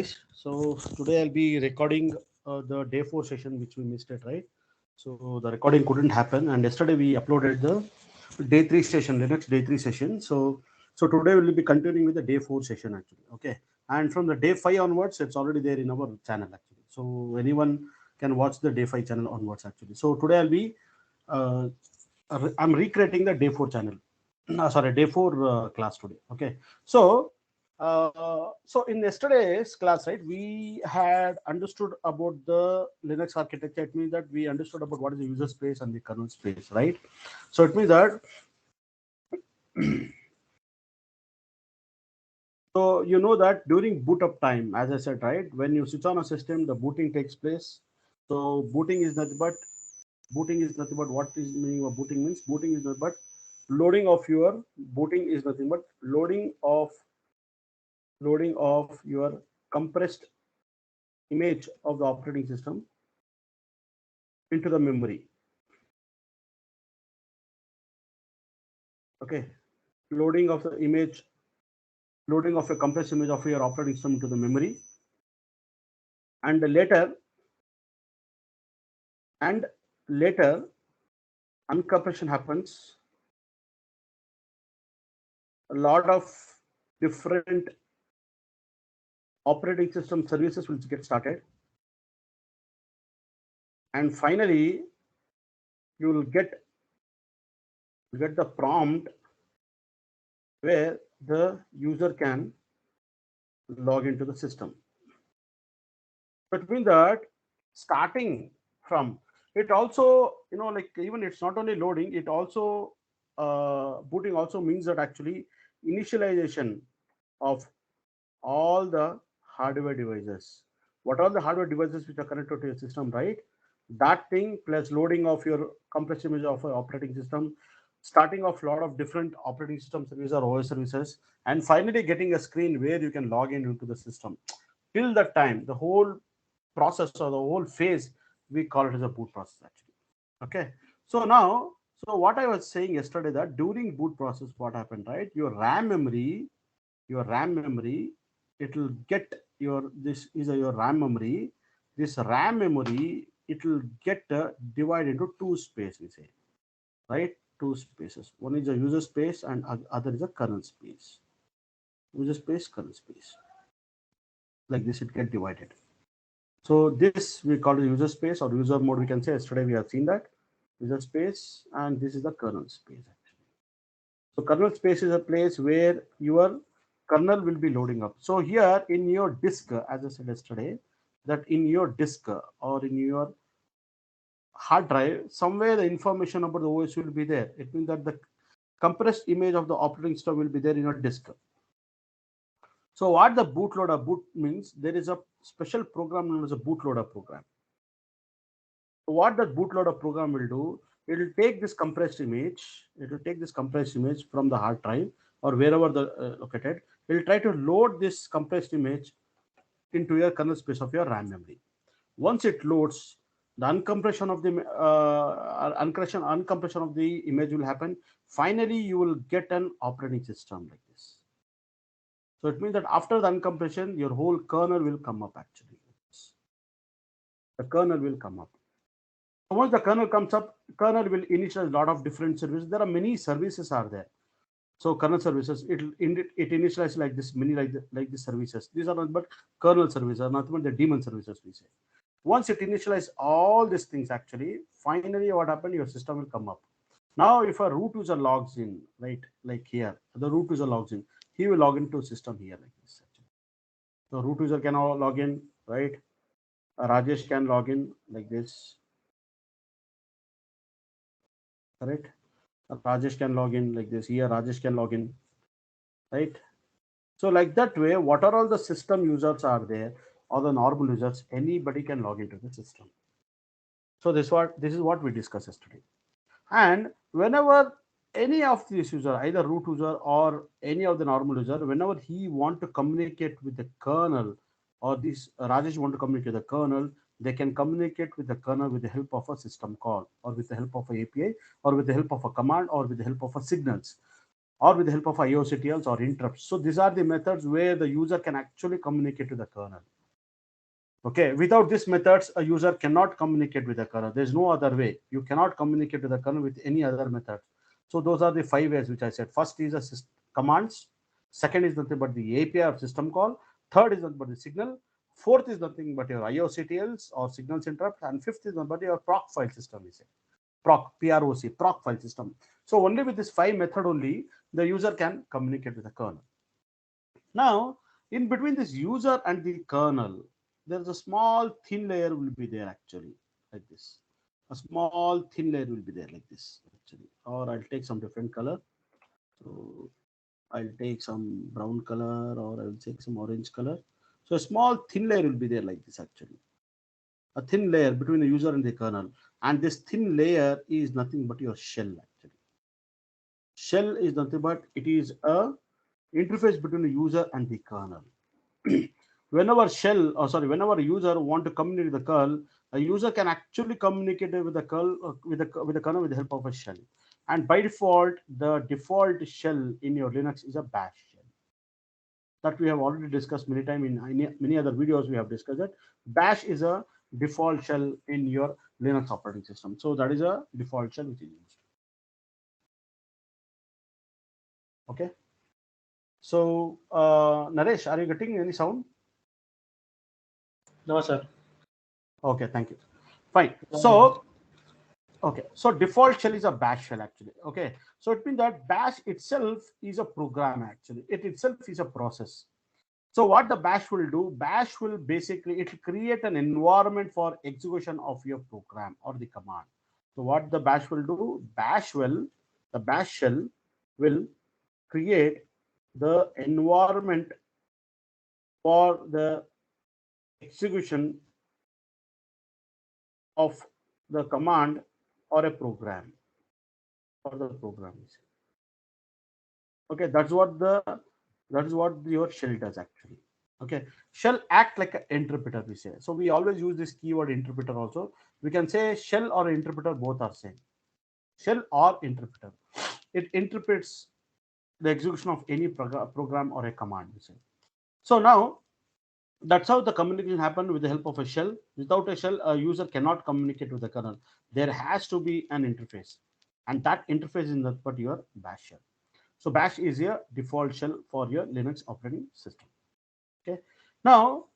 guys. So today I'll be recording the day 4 session which we missed it, right? So the recording couldn't happen, and yesterday we uploaded the day 3 session, Linux day 3 session. So today we'll be continuing with the day 4 session actually. Okay, and from the day 5 onwards, it's already there in our channel actually. So anyone can watch the day 5 channel onwards actually. So today I'll be uh, I'm recreating the day 4 channel. Sorry, day 4 class today. Okay, so so in yesterday's class, right, we had understood about the Linux architecture. It means that we understood about what is the user space and the kernel space, right? So it means that so you know that during boot up time, as I said, right, when you switch on a system, the booting takes place. So booting is nothing but what is meaning of booting means booting is nothing but loading of your booting is nothing but loading of your compressed image of the operating system into the memory. Okay, loading of the image, loading of a compressed image of your operating system into the memory, and and later uncompression happens. A lot of different operating system services will get started, and finally you will get the prompt where the user can log into the system. That means that starting from it also, like even it's not only loading, it also booting also means that actually initialization of all the hardware devices. What are the hardware devices which are connected to your system, right? That thing plus loading of your compressed image of your operating system, starting off a lot of different operating system services or OS services, and finally getting a screen where you can log in into the system. Till that time, the whole process or the whole phase, we call it as a boot process actually. Okay. So now, so what I was saying yesterday that during boot process, what happened, right? Your RAM memory, it will get this is your RAM memory. This RAM memory, it will get divided into two space, we say, right? Two spaces. One is a user space and other is a kernel space. User space, kernel space. Like this, it get divided. So this we call it user space or user mode. We can say yesterday we have seen that user space, and this is the kernel space actually. So kernel space is a place where your kernel will be loading up. So here in your disk, as I said yesterday, that in your disk or in your hard drive, somewhere the information about the OS will be there. It means that the compressed image of the operating system will be there in your disk. So what the bootloader boot means, there is a special program known as a bootloader program. So what that bootloader program will do, it will take this compressed image, from the hard drive or wherever the located. It will try to load this compressed image into your kernel space of your RAM memory. Once it loads, the uncompression of the uncompression of the image will happen. Finally, you will get an operating system like this. So it means that after the uncompression, your whole kernel will come up actually. The kernel will come up. So once the kernel comes up, kernel will initialize a lot of different services. There are many services are there. So kernel services, it initializes like this, many like the services. These are not but kernel services, are not but the daemon services we say. Once it initializes all these things actually, finally what happened, your system will come up. Now if a root user logs in, right, like here, the root user logs in, he will log into system here like this actually. So root user can all log in, right? Rajesh can log in like this, correct? Rajesh can log in like this. Here, Rajesh can log in, right? So like that way, what are all the system users are there or the normal users, anybody can log into the system. So this is what we discussed yesterday. And whenever any of these user, either root user or any of the normal user, whenever he want to communicate with the kernel or this Rajesh want to communicate with the kernel, they can communicate with the kernel with the help of a system call or with the help of a API or with the help of a command or with the help of a signals. or with the help of IOCTLs or interrupts. So these are the methods where the user can actually communicate to the kernel. Okay, without these methods, a user cannot communicate with the kernel. There's no other way. You cannot communicate to the kernel with any other method. So those are the 5 ways which I said. First is a commands. Second is nothing but the API of system call. Third is nothing but the signal. Fourth is nothing but your IOCTLs or signals interrupt. And fifth is nothing but your proc file system, we say. Proc, P-R-O-C, proc file system. So only with this 5 method only, the user can communicate with the kernel. Now, in between this user and the kernel, there's a small thin layer will be there actually, like this. A small thin layer will be there like this actually. Or I'll take some different color. So I'll take some brown color, or I'll take some orange color. So a small thin layer will be there like this actually. A thin layer between the user and the kernel. And this thin layer is nothing but your shell actually. Shell is nothing but it is a interface between the user and the kernel. Whenever a user want to communicate with the kernel, a user can actually communicate with the kernel with the kernel with the help of a shell. And by default, the default shell in your Linux is a bash shell. That we have already discussed many times in many other videos. We have discussed that bash is a default shell in your Linux operating system. So that is a default shell which is used. Okay. So Naresh, are you getting any sound? No, sir. Okay, thank you. Fine. So, okay, so default shell is a bash shell actually. Okay, so it means that bash itself is a program actually. It itself is a process. So what the bash will do? Bash will basically it will create an environment for execution of your program or the command. So what the bash will do? The bash shell will create the environment for the execution of the command or a program or the programs. Okay, that is what your shell does actually. Okay, shell act like an interpreter, we say. So we always use this keyword interpreter also. We can say shell or interpreter, both are same. Shell or interpreter, it interprets the execution of any program or a command, we say. So now that's how the communication happen with the help of a shell. Without a shell, a user cannot communicate with the kernel. There has to be an interface, and that interface is not but your bash shell. So bash is your default shell for your Linux operating system. Okay. Now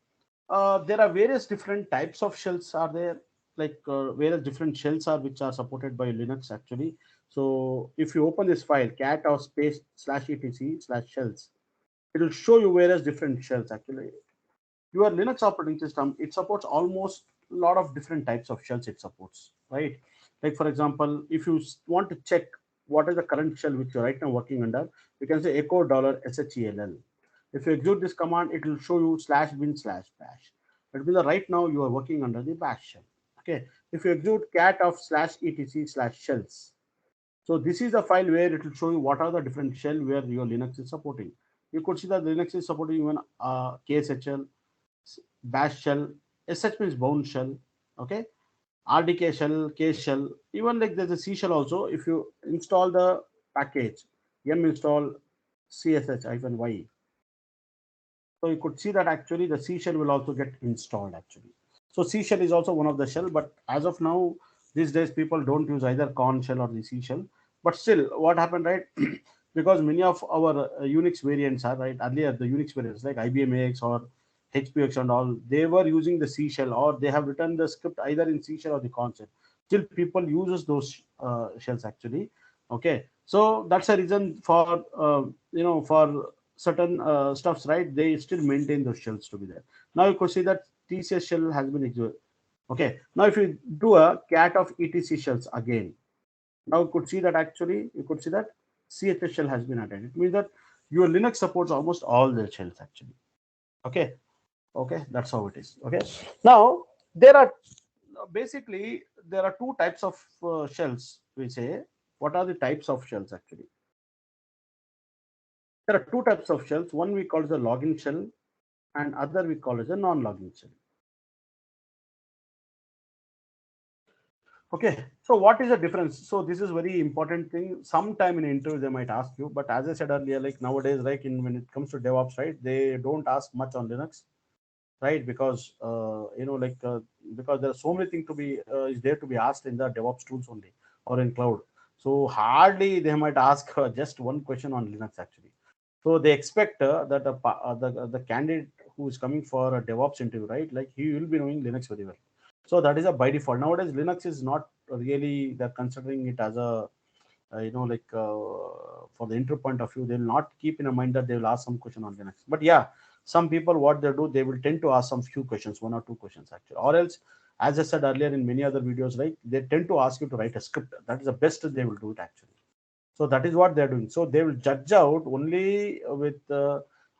there are various different types of shells are there, like various different shells are which are supported by Linux actually. So if you open this file cat or space /etc/shells, it will show you various different shells actually. Your Linux operating system, it supports almost a lot of different types of shells it supports, right? Like for example, if you want to check what is the current shell which you're right now working under, you can say echo $shell. If you execute this command, it will show you /bin/bash. That means that right now you are working under the bash shell. Okay. If you execute cat of /etc/shells, so this is a file where it will show you what are the different shell where your Linux is supporting. You could see that Linux is supporting even KSHL, bash shell, sh means bound shell, okay, rdk shell, k shell, even like there's a c shell also. If you install the package yum install csh-y, so you could see that actually the c shell will also get installed actually. So c shell is also one of the shell, but as of now these days people don't use either corn shell or the c shell. But still what happened, right? Because many of our Unix variants are right, earlier the Unix variants like IBM AX or HPX and all, they were using the C shell, or they have written the script either in C shell or the corn shell. Still people uses those shells actually. Okay, so that's a reason for for certain stuffs, right? They still maintain those shells to be there. Now you could see that TCS shell has been executed. Okay, now if you do a cat of etc shells again, now you could see that actually you could see that CHS shell has been added. It means that your Linux supports almost all the shells actually. Okay, okay, that's how it is. Okay, now there are basically there are two types of shells, we say. What are the types of shells actually? There are two types of shells. One we call as a login shell, and other we call as a non-login shell. Okay, so what is the difference? So this is very important thing. Sometime in interview they might ask you, but as I said earlier, like nowadays, like in when it comes to DevOps, right, they don't ask much on Linux, right? Because because there are so many things to be is there to be asked in the DevOps tools only or in cloud. So hardly they might ask just one question on Linux actually. So they expect that the candidate who is coming for a DevOps interview, right? Like he will be knowing Linux very well. So that is a by default. Nowadays, Linux is not really they're considering it as a for the interview point of view, they'll not keep in a mind that they will ask some question on Linux. But yeah, some people what they do, they will tend to ask some few questions, one or two questions actually, or else, as I said earlier in many other videos, right? They tend to ask you to write a script. That is the best they will do it actually. So that is what they're doing. So they will judge out only with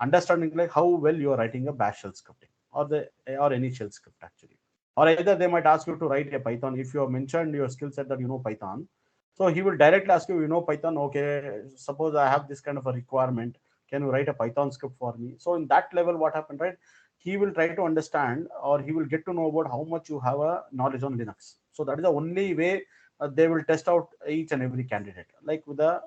understanding like how well you are writing a bash shell scripting or any shell script actually. Or either they might ask you to write a Python if you have mentioned your skill set that you know Python. So he will directly ask you, you know Python, okay, suppose I have this kind of a requirement. Can you write a Python script for me? So in that level, what happened, right? He will try to understand or he will get to know about how much you have a knowledge on Linux. So that is the only way they will test out each and every candidate like with the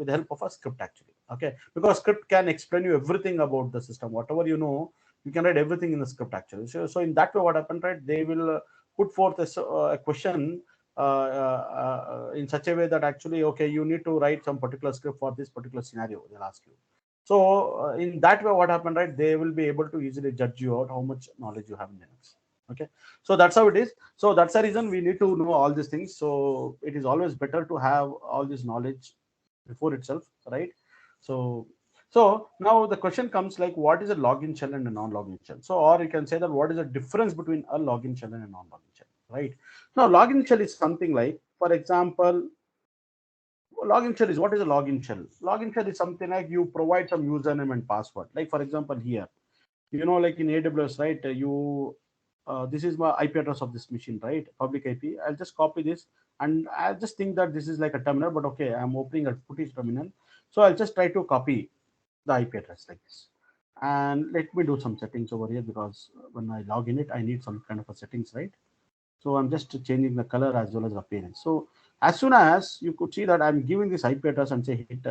help of a script actually. Okay, because script can explain you everything about the system, whatever you know, you can write everything in the script actually. So in that way what happened, right, they will put forth a question in such a way that actually, okay, you need to write some particular script for this particular scenario, they'll ask you. So in that way what happened, right, they will be able to easily judge you out how much knowledge you have in Linux. Okay, so that's how it is. So that's the reason we need to know all these things. So it is always better to have all this knowledge before itself, right? So so now the question comes like, what is a login shell and a non-login shell? So or you can say that what is the difference between a login shell and a non-login shell, right? Now login shell is something like, for example, login shell is, what is a login shell? Login shell is something like you provide some username and password. Like for example here, like in AWS, right? This is my IP address of this machine, right? Public IP. I'll just copy this, and I just think that this is like a terminal, but okay, I'm opening a footage terminal, so I'll just try to copy the IP address like this, and let me do some settings over here because when I log in it, I need some kind of a settings, right? So I'm just changing the color as well as appearance. So as soon as you could see that I'm giving this IP address and say hit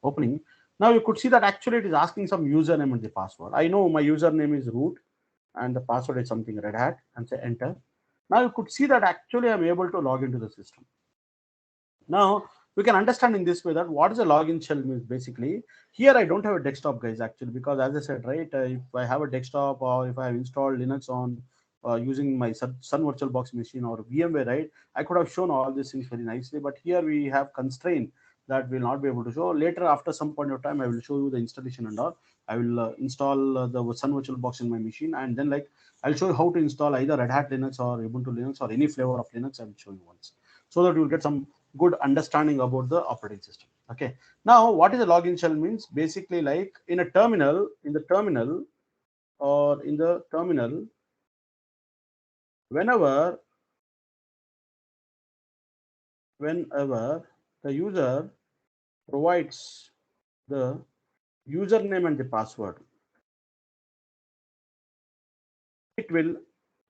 opening, now you could see that actually it is asking some username and the password. I know my username is root and the password is something Red Hat, and say enter. Now you could see that actually I'm able to log into the system. Now we can understand in this way that what is a login shell means. Basically here I don't have a desktop, guys, actually, because as I said, right, if I have a desktop or if I have installed Linux on using my Sun VirtualBox machine or VMware, right, I could have shown all these things very nicely, but here we have constraint that will not be able to show. Later, after some point of time, I will show you the installation and all. I will install the Sun VirtualBox in my machine, and then like I'll show you how to install either Red Hat Linux or Ubuntu Linux or any flavor of Linux. I will show you once, so that you'll get some good understanding about the operating system. Okay, now what is a login shell means? Basically like in a terminal, whenever the user provides the username and the password, it will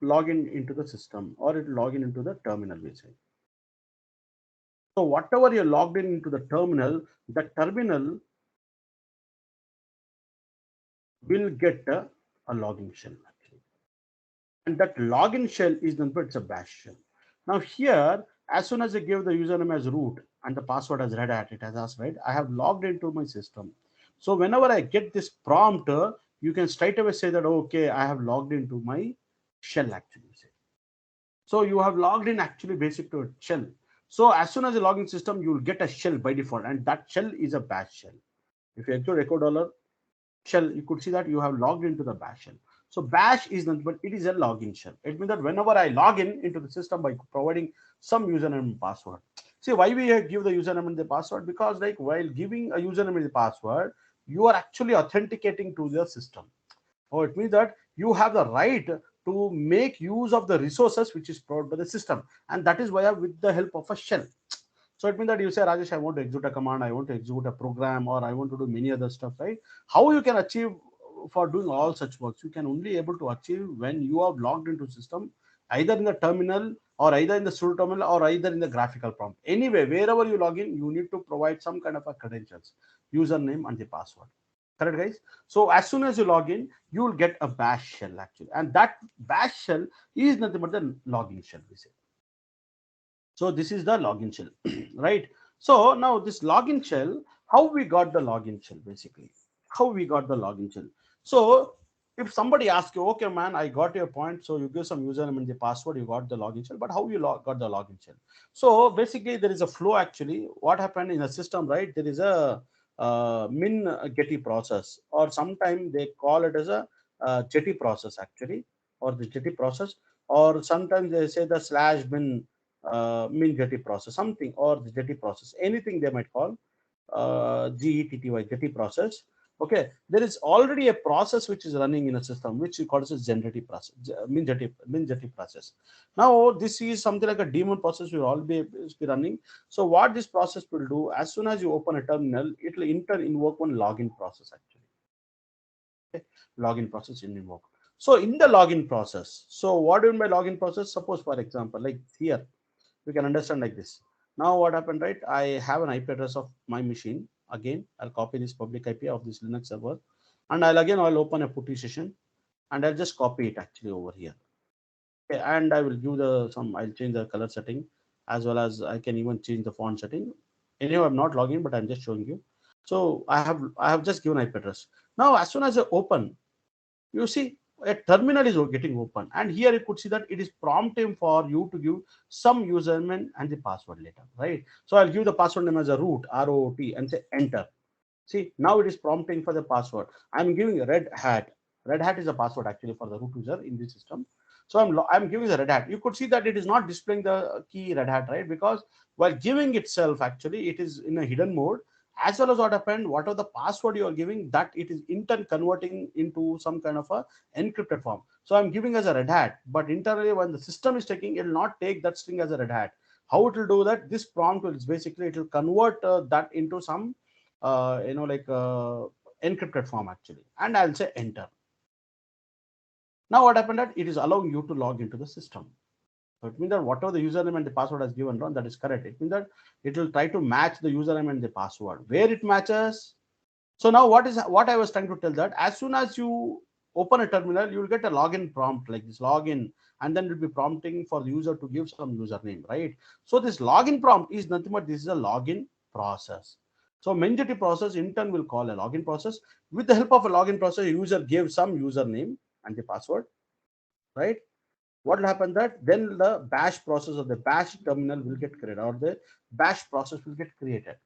log in into the system, or it will log in into the terminal, we say. So whatever you're logged in into the terminal, the terminal will get a login shell actually. And that login shell is nothing but it's a bash shell. Now here, as soon as I give the username as root and the password as Red Hat, it has asked, right, I have logged into my system. So whenever I get this prompt, you can straight away say that, okay, I have logged into my shell actually. So you have logged in actually basic to a shell. So as soon as you log in system, you will get a shell by default, and that shell is a bash shell. If you enter echo dollar shell, you could see that you have logged into the bash shell. So bash is not, but it is a login shell. It means that whenever I log in into the system by providing some username and password. See why we give the username and the password? Because like while giving a username and the password, you are actually authenticating to the system. Oh, it means that you have the right to make use of the resources which is provided by the system, and that is why with the help of a shell. So it means that you say, Rajesh, I want to execute a command, I want to execute a program, or I want to do many other stuff, right? How you can achieve for doing all such works? You can only able to achieve when you are logged into system either in the terminal or either in the pseudo terminal or either in the graphical prompt. Anyway, wherever you log in, you need to provide some kind of a credentials, username and the password. Correct, guys? So as soon as you log in, you will get a bash shell actually, and that bash shell is nothing but the login shell, we say. So this is the login shell, right? So now this login shell, how we got the login shell basically? How we got the login shell? So if somebody asks you, okay, man, I got your point. So you give some username and the password, you got the login shell. But how you got the login shell? So basically, there is a flow actually. What happened in a system, right? There is a min getty process, or sometimes they call it as a jetty process actually, or the jetty process, or sometimes they say the slash bin min jetty process, something, or the jetty process, anything they might call GETTY, jetty process. Okay, there is already a process which is running in a system which we call as generative process, min jetty process. Now this is something like a daemon process will all be running. So what this process will do, as soon as you open a terminal, it will in turn invoke one login process actually. Okay, login process in invoke. So in the login process, so what do you mean by login process? Suppose for example, like here, you can understand like this. Now what happened, right? I have an IP address of my machine. Again, I'll copy this public IP of this Linux server, and I'll open a putty session, and I'll just copy it actually over here. Okay, and I will give I'll change the color setting, as well as I can even change the font setting. Anyhow, I'm not logging, but I'm just showing you. So I have just given IP address. Now as soon as I open, you see a terminal is getting open, and here you could see that it is prompting for you to give some username and the password later, right? So I'll give the password name as a root, ROOT, and say enter. See, now it is prompting for the password. I'm giving red hat. Red hat is a password actually for the root user in this system. So I'm giving the red hat. You could see that it is not displaying the key red hat, right? Because while giving itself, actually, it is in a hidden mode. As well as what happened, whatever the password you are giving, that it is in turn converting into some kind of a encrypted form. So I'm giving as a red hat, but internally when the system is taking, it will not take that string as a red hat. How it will do that? This prompt will basically, it will convert that into some like encrypted form actually, and I'll say enter. Now what happened that it is allowing you to log into the system. So it means that whatever the username and the password has given wrong, that is correct. It means that it will try to match the username and the password where it matches. So now what I was trying to tell, that as soon as you open a terminal, you will get a login prompt like this login, and then it will be prompting for the user to give some username, right? So this login prompt is nothing but this is a login process. So Menjeti process in turn will call a login process. With the help of a login process, user gives some username and the password, right? What will happen that then the bash process or the bash terminal will get created, or the bash process will get created.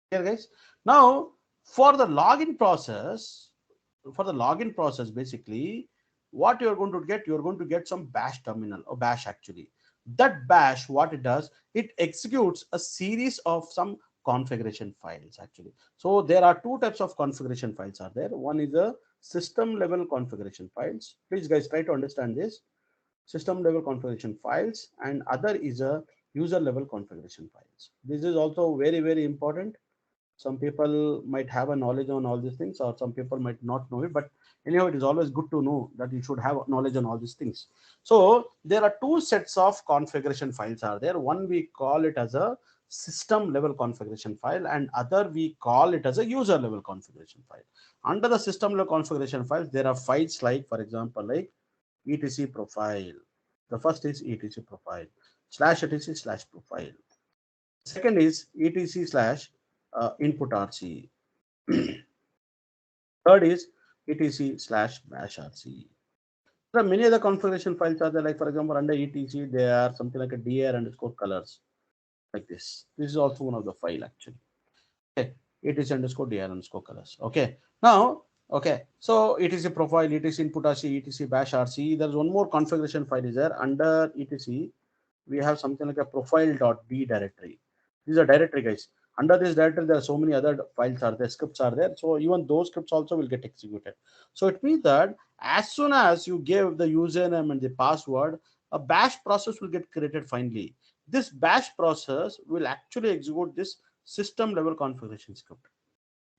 Here, guys. Now, for the login process, basically, what you're going to get some bash terminal or bash actually. That bash, what it does, it executes a series of some configuration files actually. So there are two types of configuration files are there. One is a system level configuration files. Please, guys, try to understand this. System level configuration files, and other is a user level configuration files. This is also very, very important. Some people might have a knowledge on all these things, or some people might not know it, but anyhow, it is always good to know that you should have knowledge on all these things. So there are two sets of configuration files are there. One we call it as a system level configuration file, and other we call it as a user level configuration file. Under the system level configuration files, there are files like, for example, like etc profile. The first is etc profile slash etc slash profile. Second is etc slash input rc. Third is etc slash bash rc. There are many other configuration files are there, like for example under etc there are something like a dir underscore colors like this. This is also one of the file actually. Okay, etc underscore dir underscore colors. Okay, now okay, so etc profile, etc input rc, etc bash rc. There's one more configuration file is there under etc. We have something like a profile.b directory. This is a directory, guys. Under this directory, there are so many other files are there, scripts are there. So even those scripts also will get executed. So it means that as soon as you give the username and the password, a bash process will get created finally. This bash process will actually execute this system level configuration script.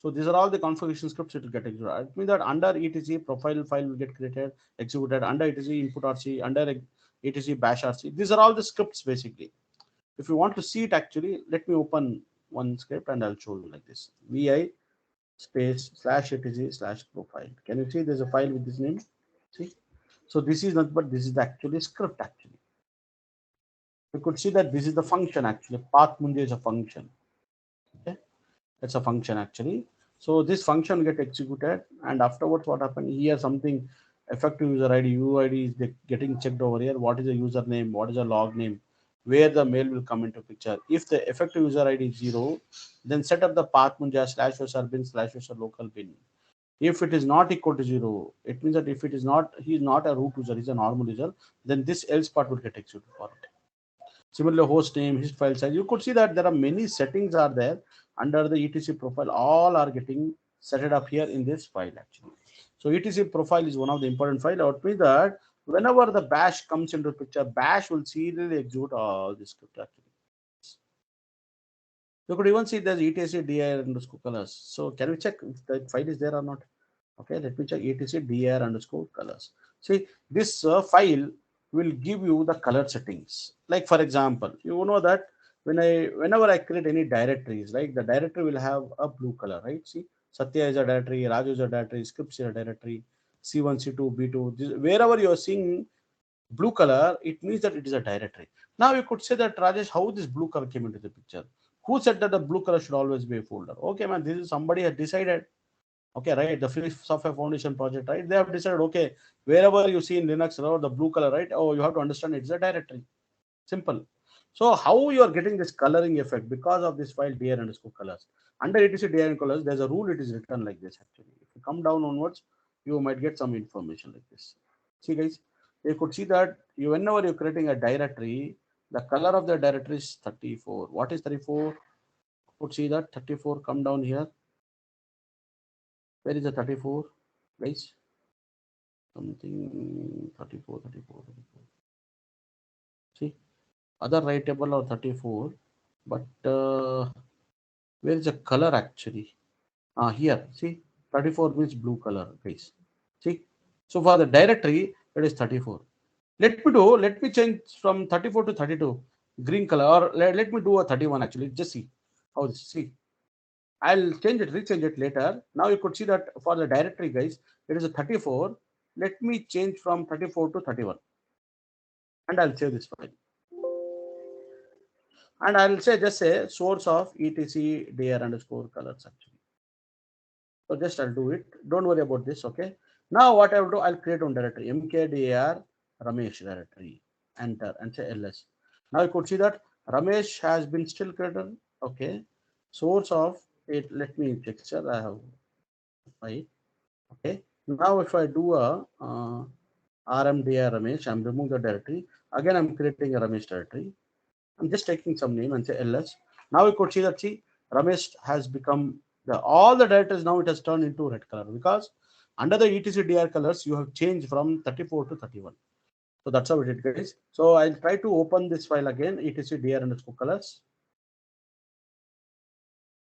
So these are all the configuration scripts it will get executed. It means that under etc profile file will get created, executed, under etc input rc, under etc bash rc. These are all the scripts basically. If you want to see it actually, let me open one script and I'll show you like this. Vi space slash etc slash profile. Can you see there's a file with this name? See? So this is not, but this is the actually script actually. You could see that this is the function actually. Path munje is a function. Okay, it's a function actually. So this function get executed, and afterwards what happened here? Something effective user ID UID is getting checked over here. What is the username? What is the log name? Where the mail will come into picture. If the effective user ID is 0, then set up the path munja slash user bin slash user local bin. If it is not equal to 0, it means that if it is not, he is not a root user, he's a normal user, then this else part will get executed for it. Similarly, host name, his file size. You could see that there are many settings are there under the etc profile. All are getting set it up here in this file actually. So etc profile is one of the important file. It means that whenever the bash comes into picture, bash will serially execute all this script actually. You could even see there's etc dir underscore colors. So can we check if the file is there or not? Okay, let me check etc dir underscore colors. See, this file will give you the color settings. Like for example, you know that whenever I create any directories, right, the directory will have a blue color, right? See, Satya is a directory, Raju is a directory, scripts is a directory, C1, C2, B2. Wherever you are seeing blue color, it means that it is a directory. Now you could say that Rajesh, how this blue color came into the picture? Who said that the blue color should always be a folder? Okay, man, this is somebody had decided. Okay, right, the free software foundation project, right, they have decided, okay, wherever you see in Linux or the blue color, right, oh, you have to understand it's a directory. Simple. So how you are getting this coloring effect? Because of this file dir underscore colors. Under etc dir colors, there's a rule, it is written like this actually. If you come down onwards, you might get some information like this. See guys, you could see that whenever you're creating a directory, the color of the directory is 34. What is 34? Could see that 34, come down here. Where is the 34, guys? Something 34, 34, 34. See, other writable or 34, but where is the color actually? Here, see, 34 means blue color, guys. See, so for the directory, it is 34. Let me change from 34 to 32, green color, or let me do a 31 actually. Just see how this, see. I'll change it, rechange it later. Now you could see that for the directory, guys, it is a 34. Let me change from 34 to 31. And I'll save this file. And I'll say just say source of etc dir underscore colors actually. So just I'll do it. Don't worry about this. Okay. Now what I will do, I'll create one directory mkdir Ramesh directory. Enter and say ls. Now you could see that Ramesh has been still created. Okay. Source of it. Let me check. Sir, I have file. Okay. Now if I do a rmdir Ramesh, I'm removing the directory. Again, I'm creating a Ramesh directory. I'm just taking some name and say ls. Now you could see that Ramesh has become all the directories now it has turned into red color because under the etc dir colors you have changed from 34 to 31. So that's how it is, guys. So I'll try to open this file again, etc dir underscore colors.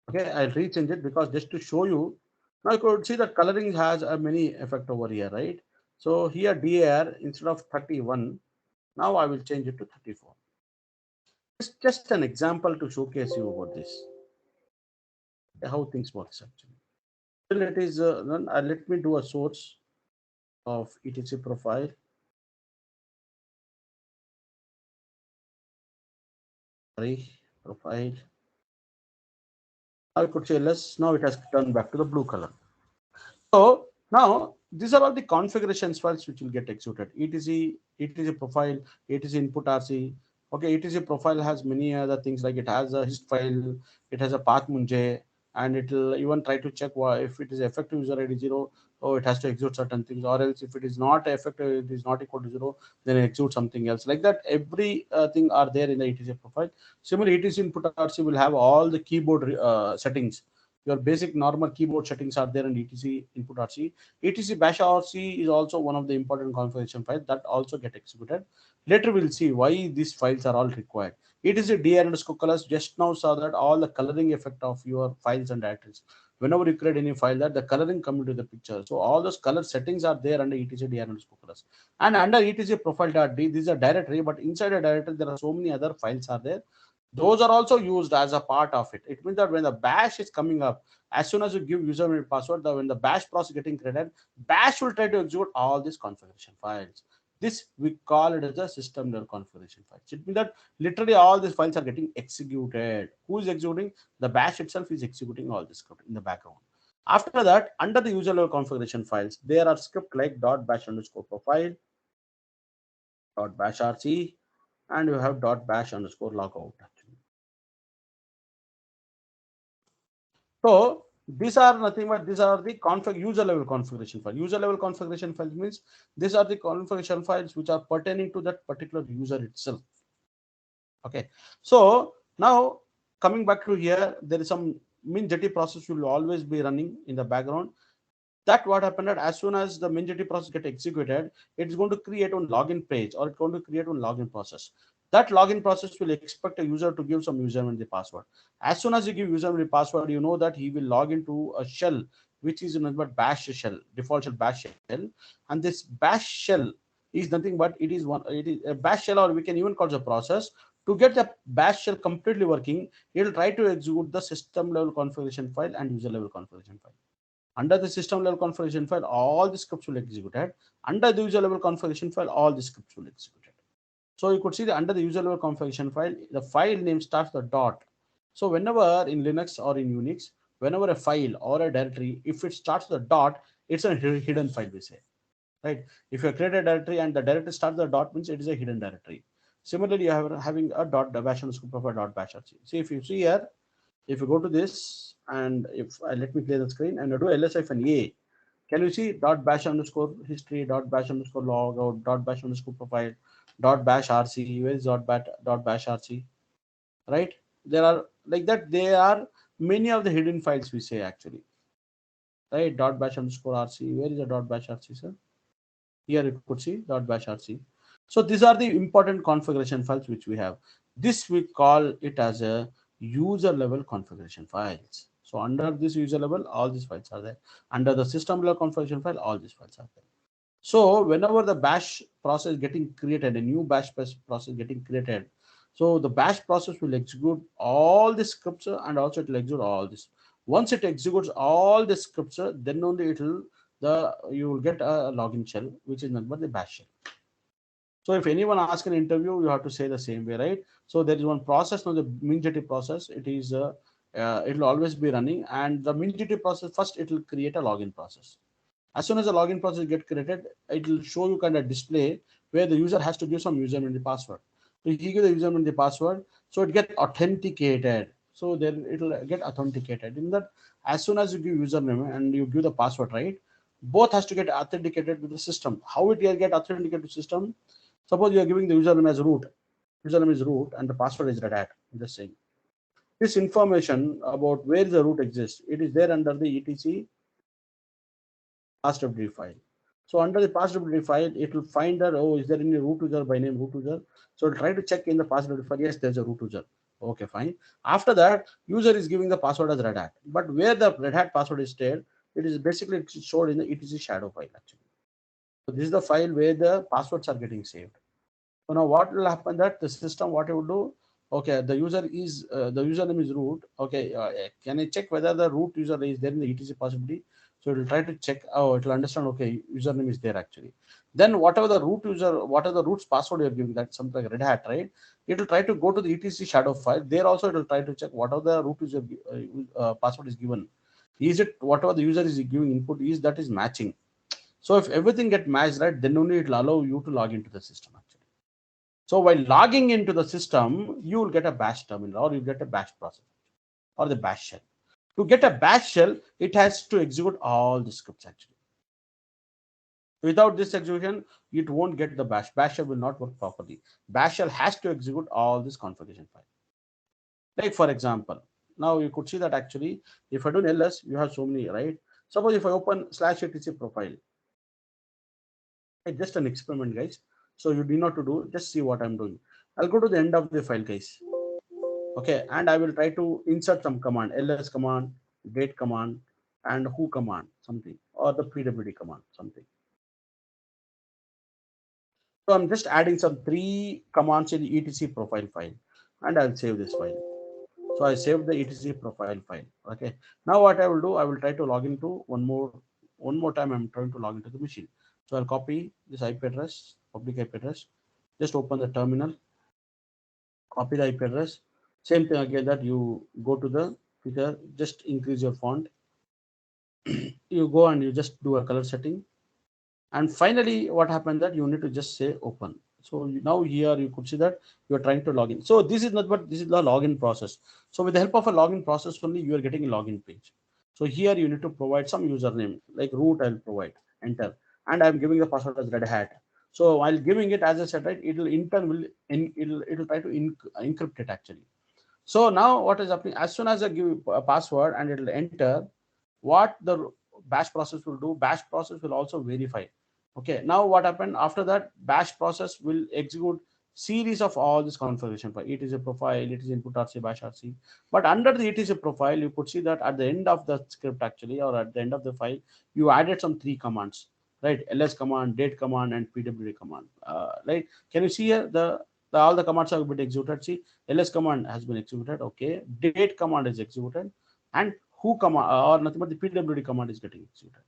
Okay, I'll rechange it because just to show you. Now you could see that coloring has a many effect over here, right? So here dir instead of 31, now I will change it to 34. It's just an example to showcase you about this, how things works actually. Still it is let me do a source of etc profile. Sorry, profile. Now I could say less. Now it has turned back to the blue color. So now these are all the configurations files which will get executed. etc profile, etc input rc. Okay, etc profile has many other things like it has a hist file, it has a path munje, and it will even try to check if it is effective user ID 0, oh it has to execute certain things, or else if it is not effective, it is not equal to 0, then it execute something else. Like that, every thing are there in the etc profile. Similarly, etc input rc will have all the keyboard settings. Your basic normal keyboard settings are there in etc input rc. etc bash rc is also one of the important configuration files that also get executed. Later we'll see why these files are all required. Etc dir underscore colors just now saw that all the coloring effect of your files and directories. whenever you create any file, that the coloring come into the picture. So all those color settings are there under etc dir underscore colors. And under etc profile.d, this is a directory, but inside a directory there are so many other files are there. Those are also used as a part of it. It means that when the bash is coming up, as soon as you give username and password, when the bash process getting created, bash will try to execute all these configuration files. This we call it as a system level configuration files. It means that literally all these files are getting executed. Who is executing? The bash itself is executing all this script in the background. After that, under the user level configuration files, there are script like .bash underscore profile, .bash rc, and you have .bash underscore logout. So these are nothing but these are the user level configuration file. User level configuration files means these are the configuration files which are pertaining to that particular user itself. Okay, so now coming back to here, there is some min.jt process will always be running in the background. That what happened that as soon as the min.jt process get executed, it's going to create one login page, or it's going to create one login process. That login process will expect a user to give some username and the password. As soon as you give username and password, you know that he will log into a shell, which is nothing but bash shell, default shell bash shell. And this bash shell is nothing but it is a bash shell, or we can even call it a process. To get the bash shell completely working, it will try to execute the system level configuration file and user level configuration file. Under the system level configuration file, all the scripts will executed. Under the user level configuration file, all the scripts will executed. So you could see that under the user level configuration file, the file name starts the dot. So whenever in Linux or in Unix, whenever a file or a directory, if it starts the dot, it's a hidden file, we say. Right? If you create a directory and the directory starts the dot, means it is a hidden directory. Similarly, you have having a dot bash underscore profile dot bash. See, if you see here, if you go to this and if let me clear the screen and I do ls-a, can you see dot bash underscore history, dot bash underscore logout, dot bash underscore profile, dot bash rc? Where is dot bash rc? Right? There are like that. There are many of the hidden files, we say actually. Right? Dot bash underscore rc. Where is the dot bash rc, sir? Here you could see dot bash rc. So these are the important configuration files which we have. This we call it as a user level configuration files. So under this user level, all these files are there. Under the system level configuration file, all these files are there. So whenever the bash process getting created, a new bash process getting created, so the bash process will execute all the scripts and also it will execute all this. Once it executes all the scripts, then only it will you will get a login shell, which is nothing but the bash shell. So if anyone asks an interview, you have to say the same way, right? So there is one process, now the min.jt process. It will always be running, and the min.jt process first it will create a login process. As soon as the login process get created, it will show you kind of display where the user has to give some username and the password. So you give the username and the password, so it get authenticated. So then it will get authenticated. In that, as soon as you give username and you give the password, right? Both has to get authenticated to the system. How it will get authenticated to system? Suppose you are giving the username as root. Username is root and the password is Red Hat. I'm just saying. This information about where the root exists, it is there under the etc passwd file. So under the passwd file, it will find that, oh, is there any root user by name root user? So it'll try to check in the passwd file. Yes, there's a root user. Okay, fine. After that, user is giving the password as Red Hat. But where the Red Hat password is stored, it is basically stored in the etc shadow file actually. So this is the file where the passwords are getting saved. So now what will happen that the system, what it will do, okay, the username is root. Okay, can I check whether the root user is there in the etc possibility? So it will try to check. Oh, it will understand. Okay, username is there actually. Then whatever the root user, whatever the root's password you're giving, that something like Red Hat, right? It will try to go to the etc shadow file. There also it will try to check whatever the root user password is given. Is it whatever the user is giving input is that is matching? So if everything get matched, right, then only it will allow you to log into the system actually. So while logging into the system, you will get a bash terminal or you get a bash process or the bash shell. To get a bash shell, it has to execute all the scripts actually. Without this execution, it won't get the bash. Bash shell will not work properly. Bash shell has to execute all this configuration file. Like for example, now you could see that actually, if I do an ls, you have so many, right? Suppose if I open /etc profile, it's just an experiment, guys. So you do not to do, just see what I'm doing. I'll go to the end of the file, guys. Okay, and I will try to insert some command, ls command, date command. and who command something, or the pwd command something. So I'm just adding some 3 commands in the etc profile file, and I'll save this file. So I saved the etc profile file. Okay. Now what I will do, I will try to log into one more time. I'm trying to log into the machine. So I'll copy this IP address, public IP address. Just open the terminal, copy the IP address. Same thing again, that you go to the feature, just increase your font. You go and you just do a color setting. And finally, what happened that you need to just say open. So now here you could see that you are trying to log in. So this is not, but this is the login process. So with the help of a login process only, you are getting a login page. So here you need to provide some username, like root I'll provide, enter. And I'm giving the password as Red Hat. So while giving it, as I said, right, it'll in turn it'll try to encrypt it actually. So now what is happening, as soon as I give a password and it'll enter, what the bash process will do, bash process will also verify. Okay, now what happened after that, bash process will execute series of all this configuration file. It is a profile, it is input rc bash rc. But under the etc profile, you could see that at the end of the script actually, or at the end of the file, you added some 3 commands, right? Ls command, date command, and pwd command. Right? Can you see here the all the commands have been executed? See, ls command has been executed. Okay, date command is executed, and who command or nothing but the pwd command is getting executed.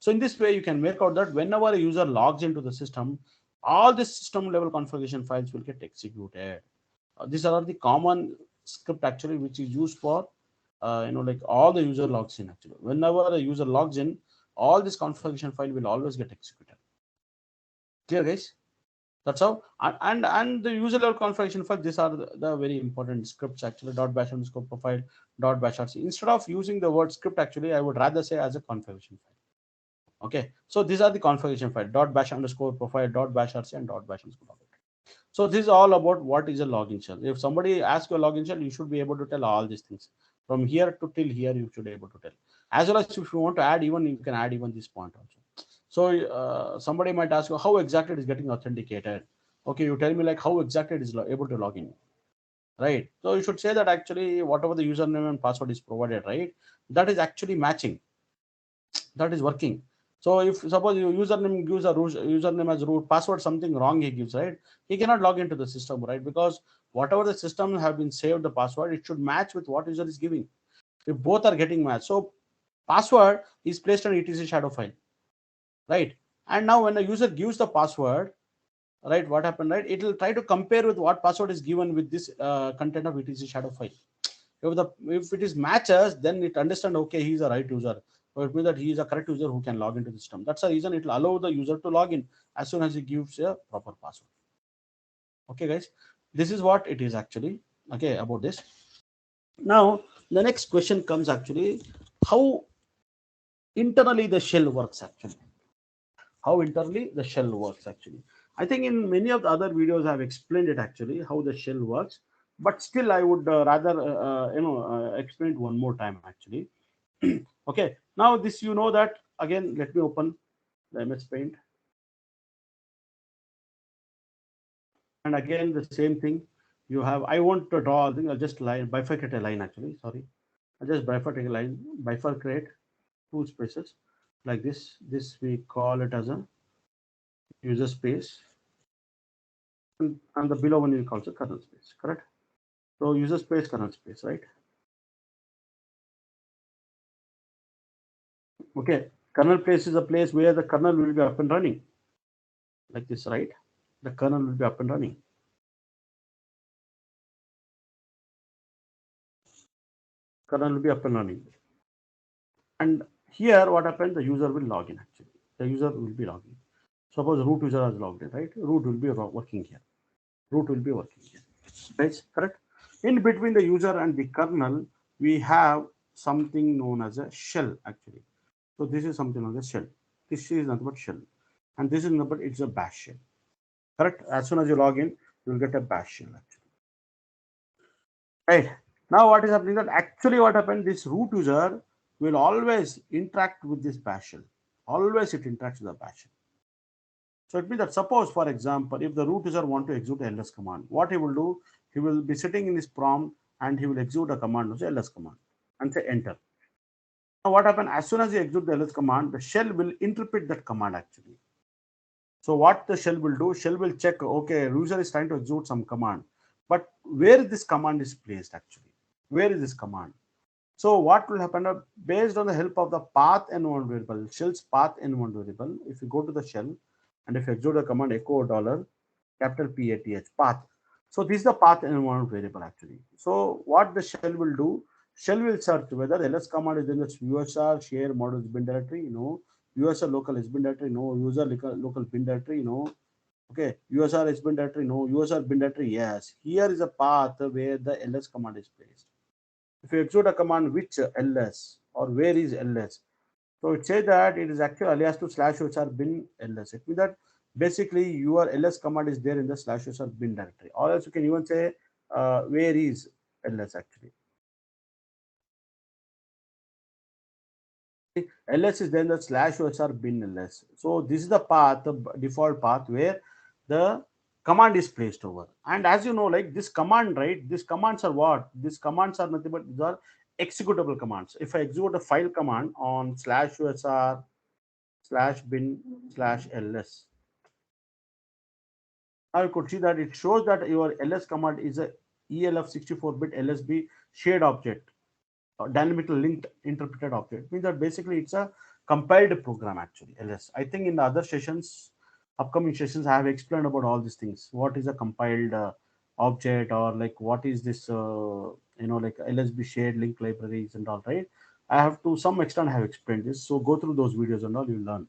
So in this way, you can make out that whenever a user logs into the system, all the system level configuration files will get executed. These are the common script actually, which is used for like all the user logs in actually. Whenever a user logs in, all this configuration file will always get executed. Clear, guys? That's how. And the user level configuration file, these are the very important scripts actually. Dot bash underscore profile, dot bash rc. Instead of using the word script actually, I would rather say as a configuration file. Okay, so these are the configuration file, dot bash underscore profile, dot bash rc, and dot bash underscore profile. So this is all about what is a login shell. If somebody asks you a login shell, you should be able to tell all these things. From here to till here, you should be able to tell. As well as if you want to add, even you can add even this point also. So somebody might ask you how exactly it is getting authenticated. Okay, you tell me like how exactly it is able to log in, right? So you should say that actually whatever the username and password is provided, right, that is actually matching, that is working. So if suppose your username gives a username as root, password something wrong he gives, right, he cannot log into the system, right? Because whatever the system have been saved the password, it should match with what user is giving. If both are getting matched, so password is placed on etc shadow file, right? And now when a user gives the password, right, what happened, right, it will try to compare with what password is given with this content of etc shadow file. If it is matches, then it understand, okay, he is a right user. So it means that he is a correct user who can log into the system. That's the reason it will allow the user to log in as soon as he gives a proper password. Okay, guys, this is what it is actually. Okay, about this. Now the next question comes actually, how internally the shell works actually. How internally the shell works actually. I think in many of the other videos I've explained it actually, how the shell works, but still I would rather explain it one more time actually. Okay, now this, you know that, again let me open the MS Paint, and again the same thing. You have, I want to draw a thing, I'll just line bifurcate a line actually, sorry. I'll just bifurcate a line, bifurcate 2 spaces like this. This we call it as a user space, and the below one we call it kernel space, correct? So user space, kernel space, right? Okay, kernel place is a place where the kernel will be up and running, like this, right? The kernel will be up and running. Kernel will be up and running. And here what happens, the user will log in actually. The user will be logging. Suppose root user has logged in, right? Root will be working here. Root will be working here. Right? Correct? In between the user and the kernel, we have something known as a shell actually. So this is something known as shell. This is nothing but shell. And this is nothing but, it's a bash shell. Correct? As soon as you log in, you will get a bash shell actually. Right. Now what is happening, that actually what happened, this root user will always interact with this bash shell. Always it interacts with the bash shell. So it means that, suppose for example, if the root user want to execute ls command, what he will do, he will be sitting in his prompt and he will execute a command, say ls command, and say enter. Now what happens as soon as you execute the ls command, the shell will interpret that command actually. So what the shell will do, shell will check, okay, user is trying to execute some command, but where this command is placed actually, where is this command? So what will happen, based on the help of the path env1 variable, shell's path env1 variable, if you go to the shell and if you execute the command echo dollar capital PATH path. So this is the path env1 variable actually. So what the shell will do, shell will search whether ls command is in the USR share module bin directory, no, USR local is bin directory, no, user local bin directory, no, okay, USR is bin directory, no, USR bin directory, yes. Here is a path where the ls command is placed. If you execute a command which ls or where is ls, so it says that it is actually alias to /usr bin ls. It means that basically your ls command is there in the /usr bin directory. Or else you can even say where is ls actually. Ls is then the /usr bin ls. So this is the path, the default path where the command is placed over. And as you know, like this command, right? These commands are what? These commands are nothing but these are executable commands. If I execute a file command on /usr /bin/ls, now you could see that it shows that your ls command is a ELF 64-bit LSB shared object, dynamically linked interpreted object. It means that basically it's a compiled program actually, ls. I think in the other sessions, upcoming sessions, I have explained about all these things. What is a compiled object, or like what is this, like LSB shared link libraries and all, right? I have to some extent have explained this. So go through those videos and all, you'll learn.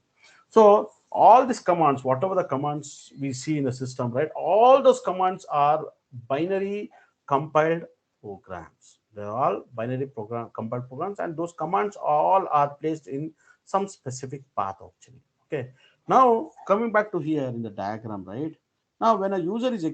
So all these commands, whatever the commands we see in the system, right? All those commands are binary compiled programs. They're all binary program compiled programs, and those commands all are placed in some specific path actually. Okay. Now coming back to here in the diagram, right? Now when a user is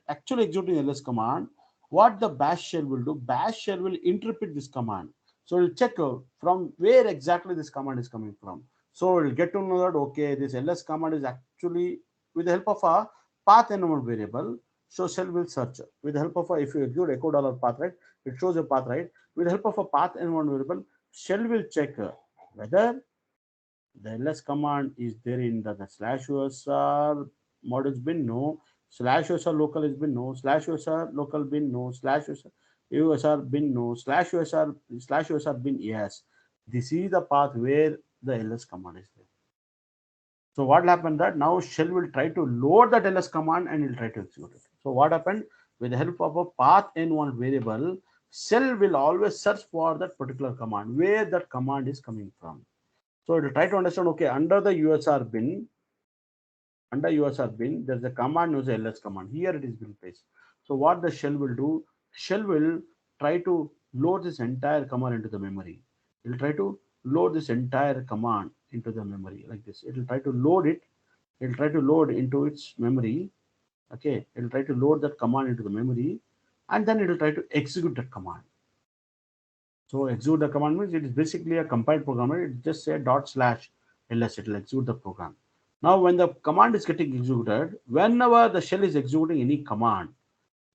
actually executing ls command, what the bash shell will do? Bash shell will interpret this command. So it will check from where exactly this command is coming from. So we'll get to know that okay, this ls command is actually with the help of a path environment variable. So shell will search with the help of a, if you execute echo dollar path, right, it shows a path, right. With the help of a path environment variable, shell will check whether the ls command is there in the /usr modules bin, no, /usr local is bin, no, /usr local bin, no, /usr bin, no, /usr bin, yes. This is the path where the ls command is there. So what will happen that now shell will try to load that ls command and it will try to execute it. So what happened, with the help of a path env1 variable, shell will always search for that particular command, where that command is coming from. So it will try to understand, okay, under the USR bin, there's a command known as ls command. Here it is being placed. So what the shell will do, shell will try to load this entire command into the memory. It will try to load this entire command into the memory like this. It will try to load it. It will try to load into its memory. Okay, it will try to load that command into the memory, and then it will try to execute that command. So execute the command means it is basically a compiled program. Right? It just say /ls. It will execute the program. Now, when the command is getting executed, whenever the shell is executing any command,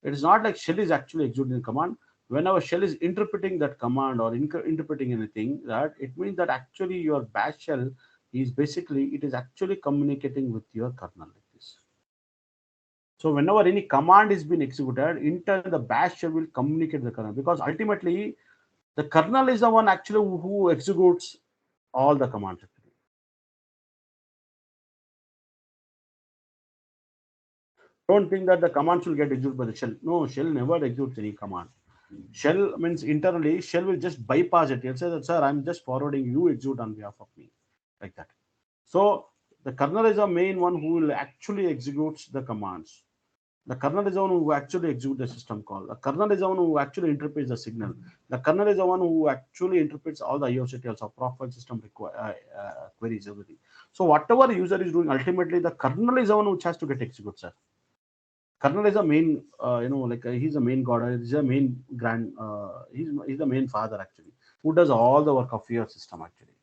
it is not like shell is actually executing the command. Whenever shell is interpreting that command or interpreting anything, that it means that actually your bash shell is basically, it is actually communicating with your kernel like this. So whenever any command is being executed, in turn the bash shell will communicate with the kernel, because ultimately the kernel is the one actually who executes all the commands. Don't think that the commands will get executed by the shell. No, shell never executes any command. Shell means internally, shell will just bypass it. It'll say that, sir, I'm just forwarding, you execute on behalf of me, like that. So the kernel is the main one who will actually execute the commands. The kernel is the one who actually executes the system call. The kernel is the one who actually interprets the signal. The kernel is the one who actually interprets all the IOCTLs or profile system queries, everything. So whatever the user is doing, ultimately the kernel is the one which has to get executed, sir. Kernel is a main, like he's a main god. He's a main he's the main father actually, who does all the work of your system actually.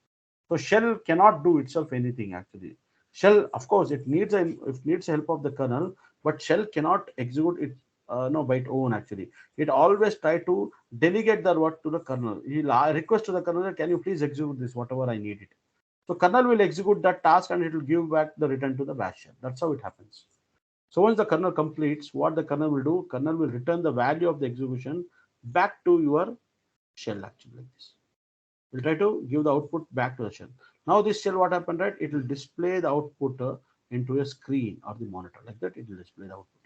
So shell cannot do itself anything actually. Shell, of course, it needs help of the kernel, but shell cannot execute it no, by its own actually. It always try to delegate the work to the kernel. He'll request to the kernel that can you please execute this whatever I need it. So kernel will execute that task and it will give back the return to the bash shell. That's how it happens. So once the kernel completes, what the kernel will do, kernel will return the value of the execution back to your shell actually like this. We'll try to give the output back to the shell. Now this shell, what happened, right? It will display the output into a screen or the monitor like that. It will display the output,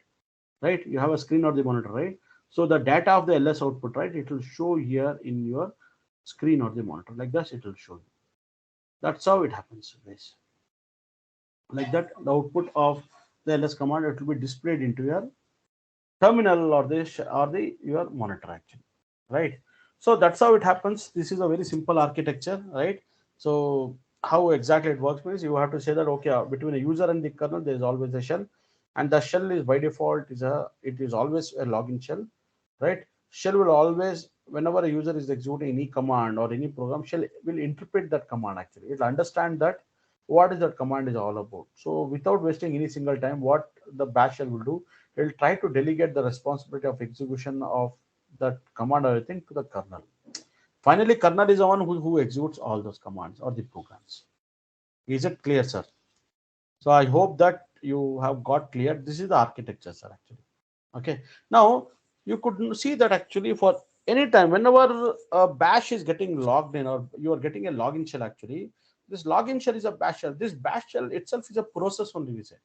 right? You have a screen or the monitor, right? So the data of the ls output, right? It will show here in your screen or the monitor like this. It will show you. That's how it happens, guys. Like that, the output of the ls command, it will be displayed into your terminal or the your monitor actually, right? So that's how it happens. This is a very simple architecture, right? So how exactly it works means you have to say that okay, between a user and the kernel there is always a shell, and the shell is by default it is always a login shell, right? Shell will always, whenever a user is executing any command or any program, shell will interpret that command actually. It'll understand that what is that command is all about. So without wasting any single time, what the bash shell will do, it will try to delegate the responsibility of execution of that command or anything to the kernel. Finally, kernel is the one who executes all those commands or the programs. Is it clear, sir? So I hope that you have got clear. This is the architecture, sir, actually. Okay. Now you could see that actually for any time, whenever a bash is getting logged in or you are getting a login shell, actually, this login shell is a bash shell. This bash shell itself is a process only, we say.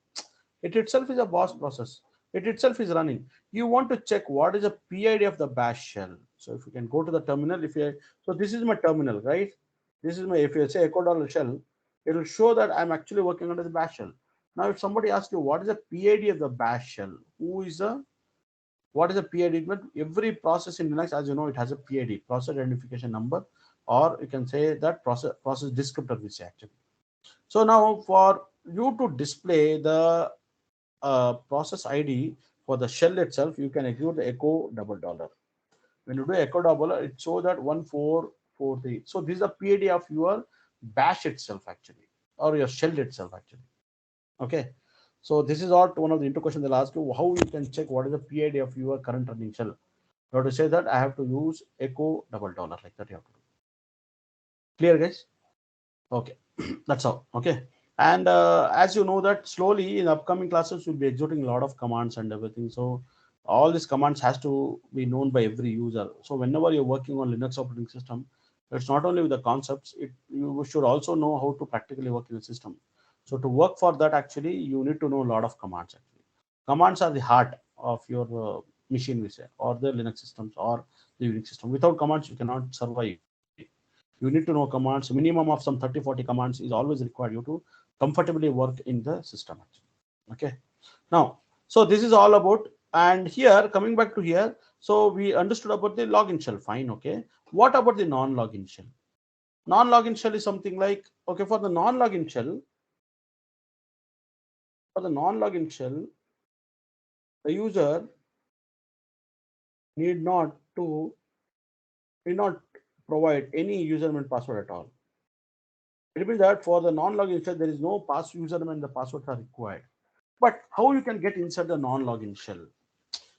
It itself is a boss process. It itself is running. You want to check what is the PID of the bash shell. So if you can go to the terminal, if you so this is my terminal, right? This is my, if you say echo dollar shell, it will show that I'm actually working under the bash shell. Now, if somebody asks you what is the PID of the bash shell, who is the what is the PID? But every process in Linux, as you know, it has a PID, process identification number, or you can say that process descriptor, we say actually. So now for you to display the process ID for the shell itself, you can execute the echo double dollar. When you do echo double, it shows that 1443. So this is the PID of your bash itself actually, or your shell itself actually. Okay. So this is all one of the intro questions they'll ask you how you can check what is the PID of your current running shell. You have to say that I have to use echo double dollar like that. You have to do. Clear, guys? Okay, that's all. Okay, and as you know that slowly in upcoming classes we'll be executing a lot of commands and everything. So all these commands has to be known by every user. So whenever you're working on Linux operating system, it's not only with the concepts. You should also know how to practically work in the system. So to work for that, actually, you need to know a lot of commands. Actually, commands are the heart of your machine, we say, or the Linux systems or the Unix system. Without commands, you cannot survive. You need to know commands. Minimum of some 30, 40 commands is always required you to comfortably work in the system actually. Okay. Now, so this is all about, and here coming back to here, so we understood about the login shell. Fine. Okay. What about the non-login shell? Non-login shell is something like, okay, for the non-login shell, the user need not to need not provide any username and password at all. It means that for the non-login shell, there is no username and the passwords are required. But how you can get inside the non-login shell?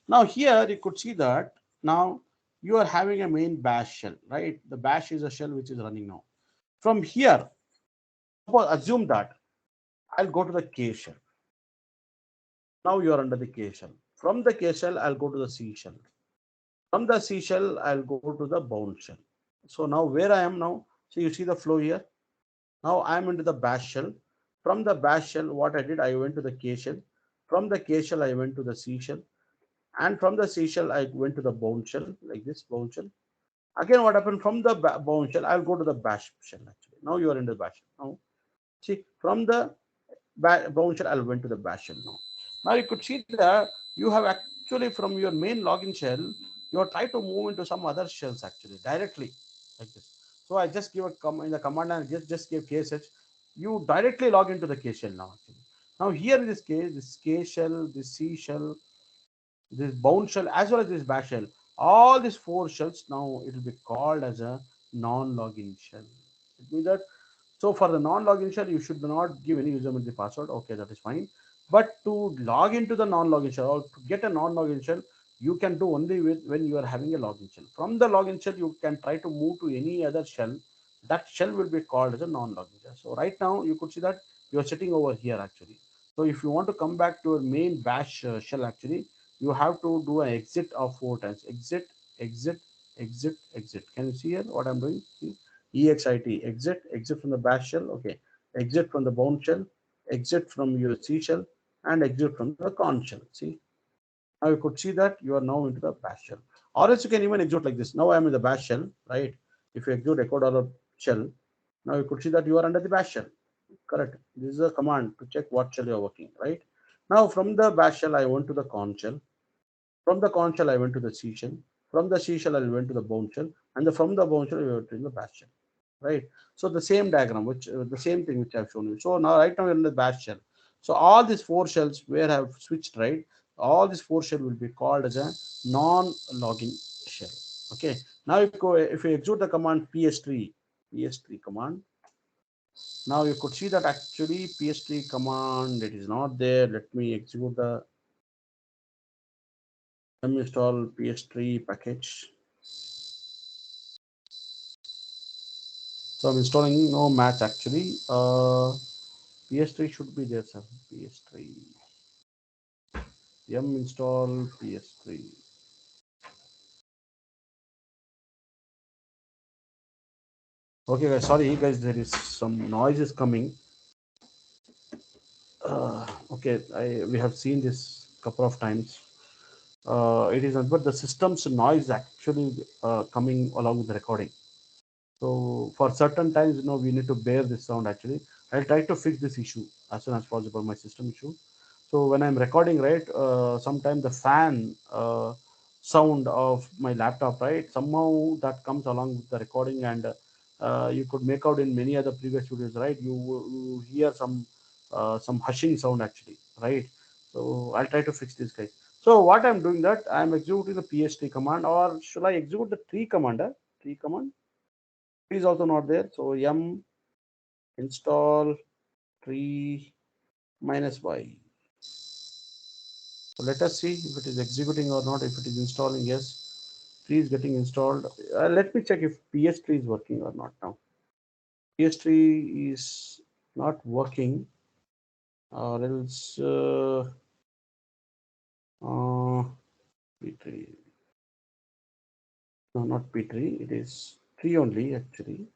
Now here you could see that now you are having a main bash shell, right? The bash is a shell which is running now. From here, suppose assume that I'll go to the K shell. Now you are under the K shell. From the K shell, I'll go to the C shell. From the C shell, I'll go to the bound shell. So now where I am now, so you see the flow here. Now I'm into the bash shell. From the bash shell, what I did, I went to the K shell. From the K shell, I went to the C shell. And from the C shell, I went to the bound shell, like this bound shell. Again, what happened from the bound shell, I'll go to the bash shell actually. Now you are in the bash shell. Now, see, from the bound shell, I'll went to the bash shell now. Now you could see that you have actually from your main login shell, you are trying to move into some other shells actually directly like this. So I just give a in the command and just give KSH. You directly log into the K shell now actually. Now here in this case, this K shell, this C shell, this bound shell as well as this bash shell, all these four shells now it will be called as a non-login shell. It means that so for the non-login shell, you should not give any username the password. Okay, that is fine. But to log into the non-login shell or to get a non-login shell, you can do only with when you are having a login shell. From the login shell, you can try to move to any other shell. That shell will be called as a non-login shell. So right now you could see that you are sitting over here actually. So if you want to come back to your main bash shell actually, you have to do an exit of 4 times. Exit, exit, exit, exit. Can you see here what I'm doing? See? EXIT, exit, exit from the bash shell. Okay, exit from the bound shell, exit from your C shell, and exit from the con shell. See, now you could see that you are now into the bash shell. Or else you can even execute like this. Now I am in the bash shell, right? If you execute echo dollar shell, now you could see that you are under the bash shell. Correct. This is a command to check what shell you are working, right? Now from the bash shell, I went to the con shell. From the con shell, I went to the C shell. From the C shell, I went to the bound shell. And from the bound shell, I went to the bash shell, right? So the same diagram, which the same thing which I've shown you. So now right now we're in the bash shell. So all these 4 shells where I have switched, right? All these 4 shells will be called as a non-logging shell. Okay. Now if you execute the command ps3 command, now you could see that actually ps3 command, it is not there. Let me execute the install ps3 package. So I'm installing no match actually. PS3 should be there, sir. PS3. Yum install PS3. Okay, guys. Sorry, guys. There is some noise is coming. Okay, we have seen this couple of times. It is not, but the system's noise actually coming along with the recording. So for certain times, we need to bear this sound actually. I'll try to fix this issue as soon as possible, my system issue. So when I'm recording, right, sometimes the fan sound of my laptop, right, somehow that comes along with the recording, and you could make out in many other previous videos, right, you hear some hushing sound actually, right. So I'll try to fix this, guys. So what I'm doing that I'm executing the ps3 command, or should I execute the tree command? Tree command is also not there. So yum install tree minus y. So let us see if it is executing or not. If it is installing, yes, tree is getting installed. Let me check if ps3 is working or not now. ps3 is not working, or else uh, p3. No, not p3. It is tree only actually.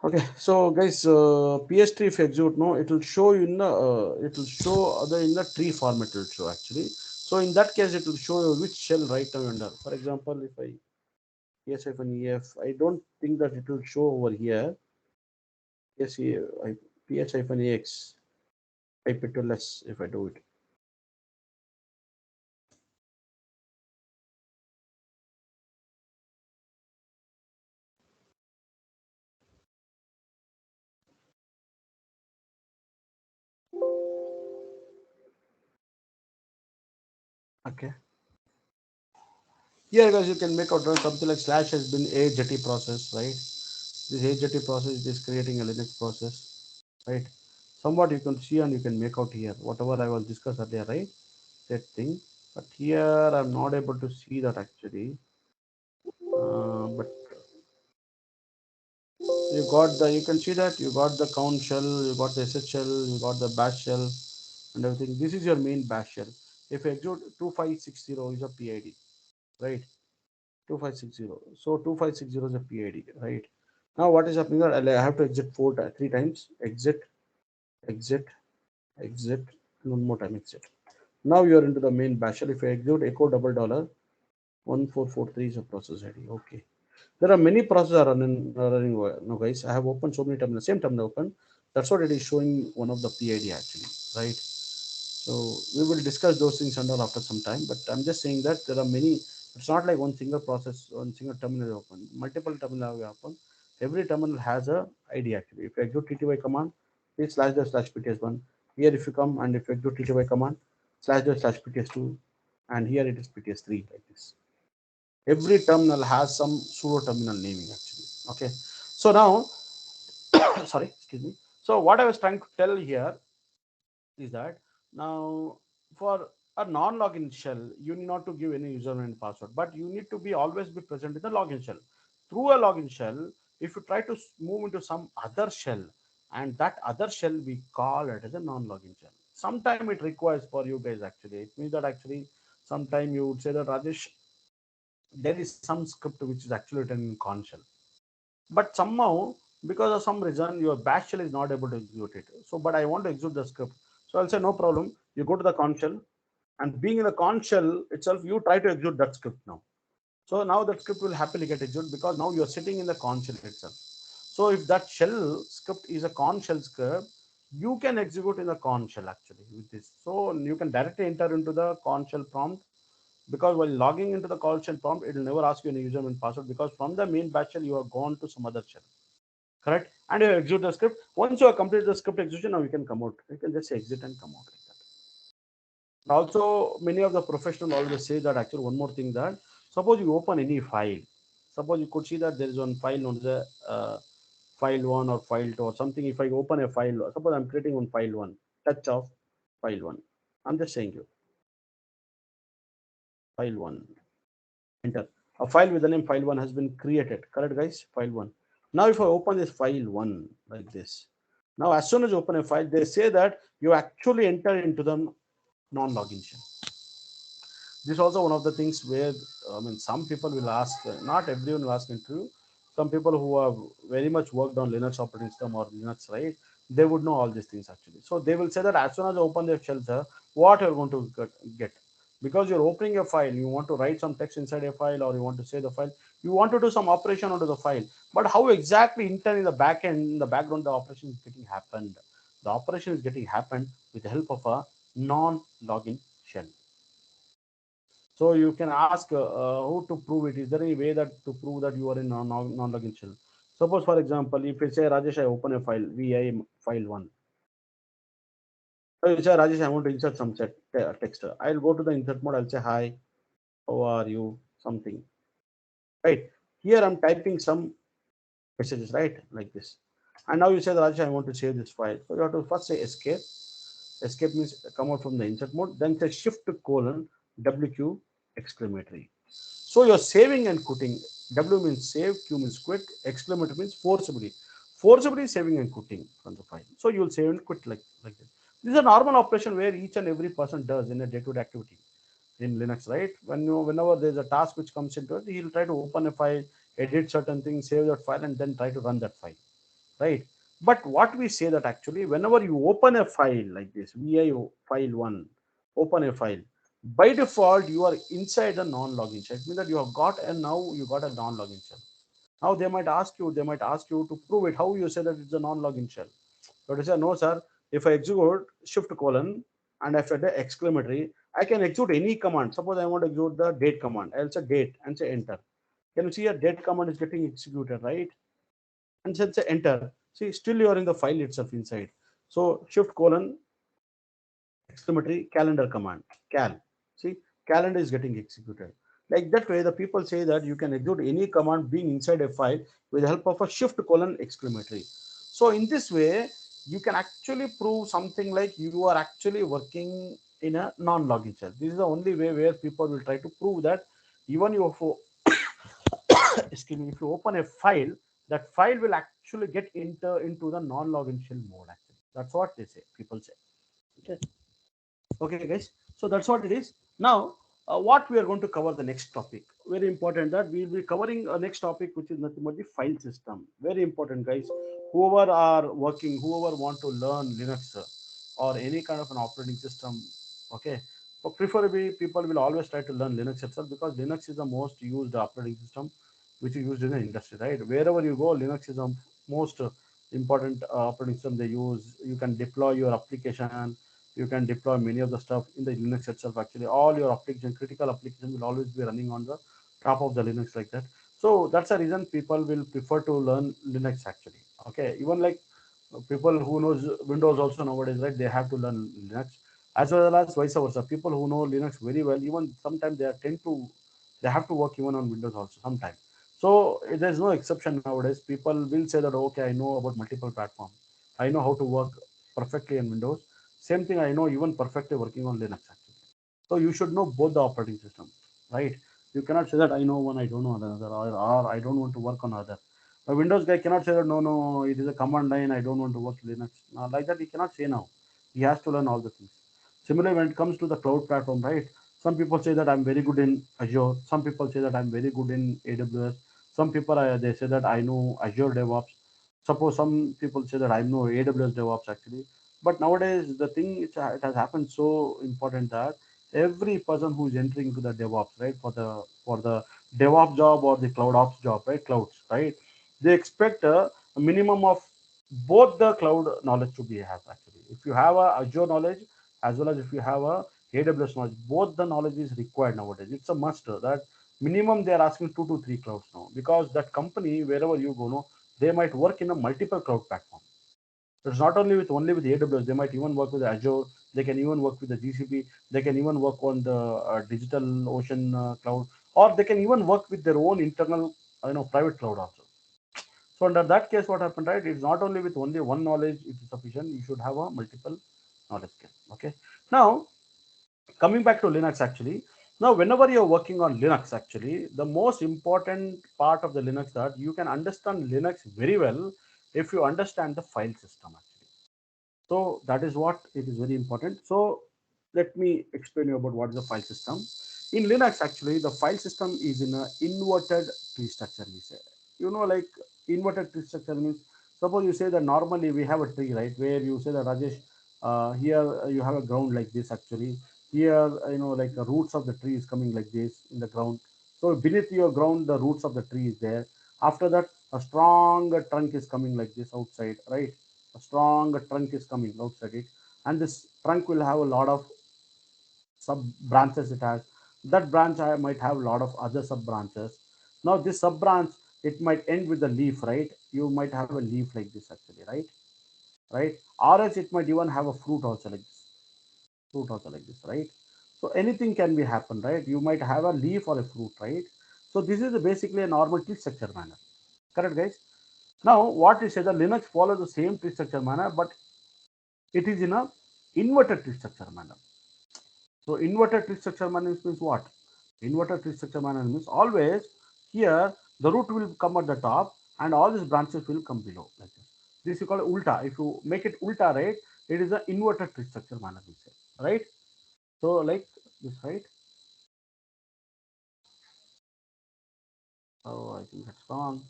Okay, so guys, PS3 if you execute, no, it will show you in the it will show other in the tree format. It will show actually. So in that case, it will show you which shell right now under. For example, if I ps-ef, I don't think that it will show over here. Yes, I ps-ex, type it to less if I do it. Okay. Here, guys, you can make out something like slash has been a jetty process, right? This a jetty process is creating a Linux process, right? Somewhat you can see and you can make out here whatever I was discussed earlier, right? That thing. But here I'm not able to see that actually. But you can see that you got the count shell, you got the sh shell, you got the bash shell, and everything. This is your main bash shell. If you execute 2560 is a PID, right? 2560. So 2560 is a PID, right? Now what is happening? I have to exit 3 times. Exit, exit, exit, and one more time exit. Now you are into the main bash shell. If you execute echo double dollar, 1443 is a process ID. Okay. There are many processes running no, guys. I have opened so many terminals, same terminal open. That's what it is showing one of the PID actually, right? So we will discuss those things and all after some time. But I'm just saying that there are many. It's not like one single process, one single terminal open. Multiple terminal open. Every terminal has a ID actually. If you execute TTY command, please slash PTS1. Here if you come and if you execute TTY command, slash PTS2, and here it is PTS3 like this. Every terminal has some pseudo terminal naming actually. Okay. So now, sorry, excuse me. So what I was trying to tell here is that Now, for a non-login shell, you need not to give any username and password, but you need to be always be present in the login shell. Through a login shell, if you try to move into some other shell, and that other shell we call it as a non-login shell. Sometime it requires for you guys actually. It means that actually sometime you would say that Rajesh, there is some script which is actually written in con shell, but somehow because of some reason your bash shell is not able to execute it. So but I want to execute the script, so I'll say no problem, you go to the con shell, and being in the con shell itself you try to execute that script now. So now that script will happily get executed because now you're sitting in the con shell itself. So if that shell script is a con shell script, you can execute in the con shell actually with this. So you can directly enter into the con shell prompt, because while logging into the call shell prompt, it will never ask you any username and password, because from the main bash shell you have gone to some other shell, correct? And you execute the script. Once you have completed the script execution, now you can come out. You can just exit and come out like that. Also, many of the professionals always say that actually one more thing, that suppose you open any file, suppose you could see that there is one file known as a file one or file two or something. If I open a file, suppose I'm creating one file one, touch of file one. I'm just saying you file one. Enter. A file with the name file one has been created. Correct, guys? File one. Now, if I open this file one like this, now as soon as you open a file, they say that you actually enter into the non-login shell. This is also one of the things where I mean some people will ask, not everyone will ask interview. Some people who have very much worked on Linux operating system or Linux, right? They would know all these things actually. So they will say that as soon as you open the shell, sir, what you're going to get, because you're opening a file, you want to write some text inside a file, or you want to save the file, you want to do some operation onto the file. But how exactly in the back end, in the background, the operation is getting happened? The operation is getting happened with the help of a non-login shell. So you can ask how to prove it. Is there any way that to prove that you are in non-login shell? Suppose, for example, if you say Rajesh, I open a file, VI file one. So you say Rajesh, I want to insert some text. I'll go to the insert mode. I'll say hi, how are you, something. Right here, I'm typing some messages, right, like this. And now you say Rajesh, I want to save this file. So you have to first say escape. Escape means come out from the insert mode. Then say shift colon WQ exclamatory. So you're saving and quitting. W means save, Q means quit, exclamatory means forcibly. Forcibly saving and quitting from the file. So you'll save and quit like this. This is a normal operation where each and every person does in a day-to-day activity in Linux, right? Whenever there's a task which comes into it, he'll try to open a file, edit certain things, save that file, and then try to run that file, right? But what we say that actually, whenever you open a file like this, VI file one, open a file, by default, you are inside the non-login shell. It means that you have got, and now you got a non-login shell. Now they might ask you to prove it. How you say that it's a non-login shell? So to say, no, sir, if I execute shift colon and after the exclamatory, I can execute any command. Suppose I want to execute the date command. I'll say date and say enter. Can you see a date command is getting executed, right? And then say enter. See, still you are in the file itself inside. So shift colon exclamatory calendar command, cal. See, calendar is getting executed. Like that way, the people say that you can execute any command being inside a file with the help of a shift colon exclamatory. So in this way, you can actually prove something like you are actually working in a non-login shell. This is the only way where people will try to prove that even you excuse me, if you open a file, that file will actually get into the non-login shell mode. Actually, that's what they say. People say. Okay. Okay, guys. So that's what it is. Now, what we are going to cover the next topic. Very important that we will be covering a next topic, which is nothing but the file system. Very important, guys. Whoever are working, whoever want to learn Linux or any kind of an operating system, okay. But preferably, people will always try to learn Linux itself, because Linux is the most used operating system which is used in the industry, right? Wherever you go, Linux is the most important operating system they use. You can deploy your application, you can deploy many of the stuff in the Linux itself. Actually, all your application, critical application will always be running on the top of the Linux like that. So that's the reason people will prefer to learn Linux actually. Okay, even like people who knows Windows also nowadays, right? They have to learn Linux as well as vice versa. People who know Linux very well, even sometimes they have to work even on Windows also sometimes. So there's no exception nowadays. People will say that okay, I know about multiple platforms. I know how to work perfectly in Windows. Same thing I know even perfectly working on Linux actually. So you should know both the operating system, right? You cannot say that I know one, I don't know another, or I don't want to work on other. A Windows guy cannot say that no, no, it is a command line, I don't want to work Linux. Now, like that, he cannot say now. He has to learn all the things. Similarly, when it comes to the cloud platform, right? Some people say that I'm very good in Azure. Some people say that I'm very good in AWS. Some people they say that I know Azure DevOps. Suppose some people say that I know AWS DevOps actually. But nowadays, the thing it has happened so important that every person who is entering into the DevOps, right, for the DevOps job or the cloud ops job, right, clouds, right, they expect a minimum of both the cloud knowledge to be have actually. If you have a Azure knowledge as well as if you have a AWS knowledge, both the knowledge is required nowadays. It's a must that minimum they are asking 2 to 3 clouds now, because that company wherever you go, no, they might work in a multiple cloud platform. It's not only with AWS. They might even work with Azure. They can even work with the GCP. They can even work on the digital ocean cloud, or they can even work with their own internal, private cloud also. So under that case, what happened, right? It's not only with only one knowledge it is sufficient. You should have a multiple knowledge scale. Okay. Now coming back to Linux actually. Now whenever you're working on Linux actually, the most important part of the Linux that you can understand Linux very well if you understand the file system actually. So that is what it is very important. So let me explain you about what is the file system. In Linux, actually, the file system is in a inverted tree structure. We say, like inverted tree structure means, suppose you say that normally we have a tree, right, where you say that Rajesh, here you have a ground like this. Actually, here like the roots of the tree is coming like this in the ground. So beneath your ground, the roots of the tree is there. After that, a strong trunk is coming like this outside, right? A strong trunk is coming outside it, and this trunk will have a lot of sub branches. It has that branch I might have a lot of other sub branches. Now this sub branch, it might end with a leaf, right? You might have a leaf like this actually, right, or else it might even have a fruit also like this, right? So anything can be happen, right? You might have a leaf or a fruit, right? So this is basically a normal tree structure manner, correct guys? Now what we say, the Linux follows the same tree structure manner, but it is in a inverted tree structure manner. So inverted tree structure manner means what? Inverted tree structure manner means always here the root will come at the top and all these branches will come below like this. This you call ulta. If you make it ulta, right, it is an inverted tree structure manner, we say, right? So like this, right? Oh, I think that's gone,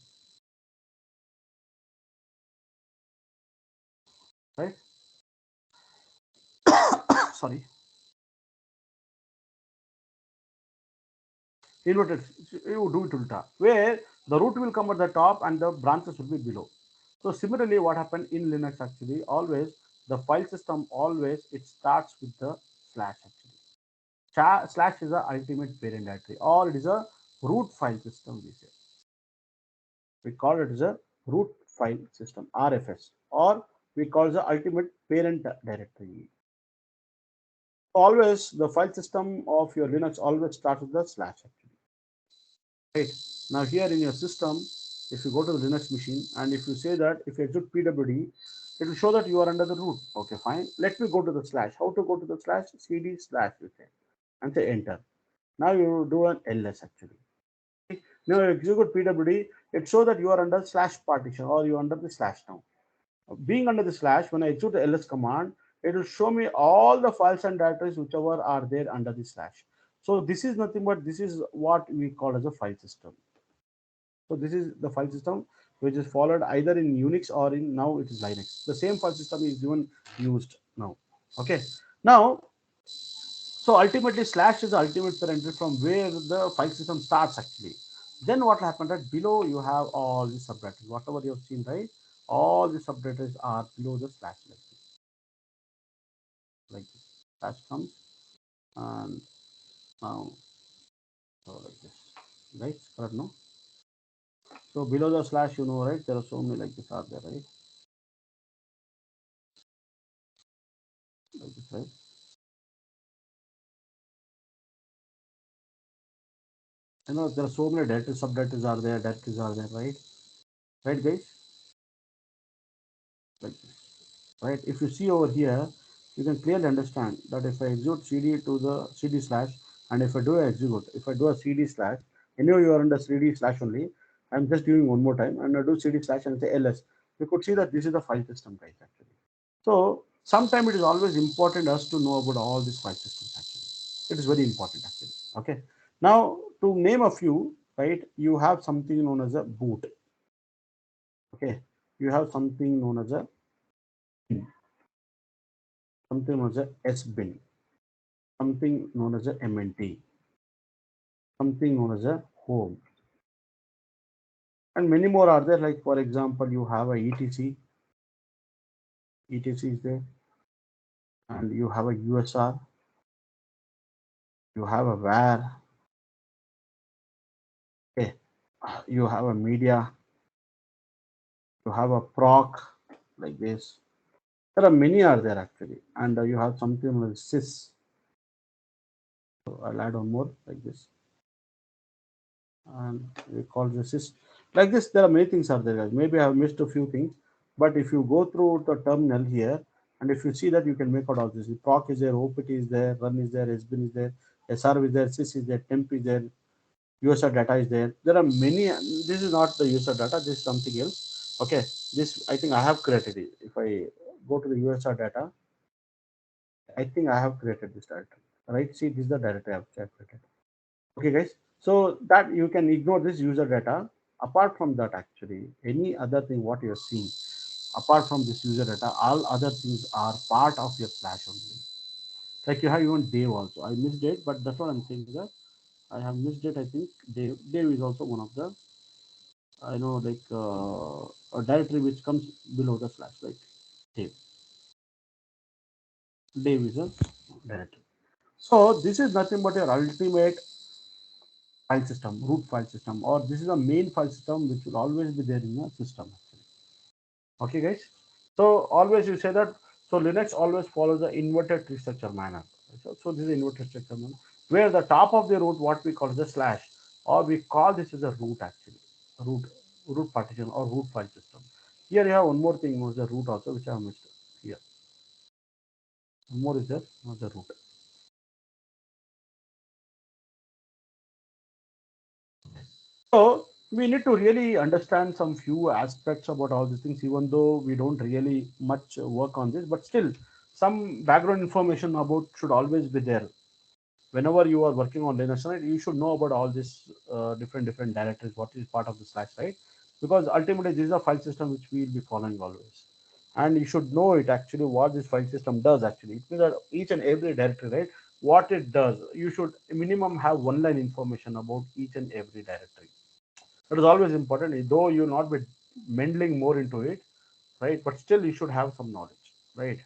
right? Sorry, inverted. You do it ulta, where the root will come at the top and the branches will be below. So similarly, what happened in Linux actually, always the file system always it starts with the slash actually. Slash is the ultimate parent directory, or it is a root file system. We call it as a root file system (RFS), or we call it the ultimate parent directory. Always the file system of your Linux always starts with the slash actually. Right. Now here in your system, if you go to the Linux machine and if you say that if you exit pwd, it will show that you are under the root. Okay, fine. Let me go to the slash. How to go to the slash? cd slash you say and say enter. Now you do an ls actually. Now you execute pwd, it shows that you are under slash partition or you are under the slash now. Being under the slash, when I execute the ls command, it will show me all the files and directories whichever are there under the slash. So this is nothing but this is what we call as a file system. So this is the file system which is followed either in Unix or in now it is Linux. The same file system is even used now. Okay. Now, so ultimately slash is the ultimate parental from where the file system starts actually. Then what happened that below you have all the subdirectories, whatever you have seen, right? All the subdirectories are below the slash like this. Slash comes and now so like this. Right? Correct, no? So below the slash, right? There are so many like this are there, right? Like this, right? There are so many directories, subdirectories are there, directories are there, right? Right, guys? Like this, right? If you see over here, you can clearly understand that if I execute cd to the cd slash, and if I do a execute, if I do a cd slash, anyway you are under cd slash only. I'm just doing one more time, and I do cd slash and say ls. You could see that this is the file system, guys, actually. So sometimes it is always important us to know about all these file systems actually. It is very important actually. Okay. Now to name a few, right? You have something known as a boot. Okay. You have something known as a something known as a S-bin, something known as a MNT, something known as a home, and many more are there. Like for example, you have a ETC, ETC is there, and you have a USR, you have a WAR, okay, you have a media, you have a proc like this. There are many are there actually, and you have something like sys. So I'll add one more like this, and we call this sys. Like this, there are many things are there, guys. Maybe I have missed a few things, but if you go through the terminal here, and if you see that, you can make out all this. The proc is there, OPT is there, run is there, SBIN is there, SR is there, sys is there, temp is there, user data is there. There are many. This is not the user data. This is something else. Okay, this I think I have created it. If I go to the user data, I think I have created this directory. Right? See, this is the directory I have created. Okay, guys. So that you can ignore this user data. Apart from that, actually, any other thing what you are seeing, apart from this user data, all other things are part of your flash only. Like you have even Dave also. I missed it, but that's what I'm saying that I have missed it. I think Dave is also one of the I know like a directory which comes below the slash, like Dave. Dave is a directory. So this is nothing but your ultimate file system, root file system, or this is a main file system which will always be there in a system. Actually. Okay, guys. So always you say that. So Linux always follows the inverted tree structure manner. So this is inverted structure manner, where the top of the root, what we call the slash, or we call this as a root actually, root root partition or root file system. Here you have one more thing was the root also, which I have missed here. One more is there, not the root. So we need to really understand some few aspects about all these things, even though we don't really much work on this, but still some background information about should always be there. Whenever you are working on Linux, right, you should know about all these different directories, what is part of the slash, right? Because ultimately this is a file system which we will be following always. And you should know it actually what this file system does actually. It means that each and every directory, right? What it does, you should minimum have one line information about each and every directory. That is always important, though you will not be meddling more into it, right? But still you should have some knowledge, right?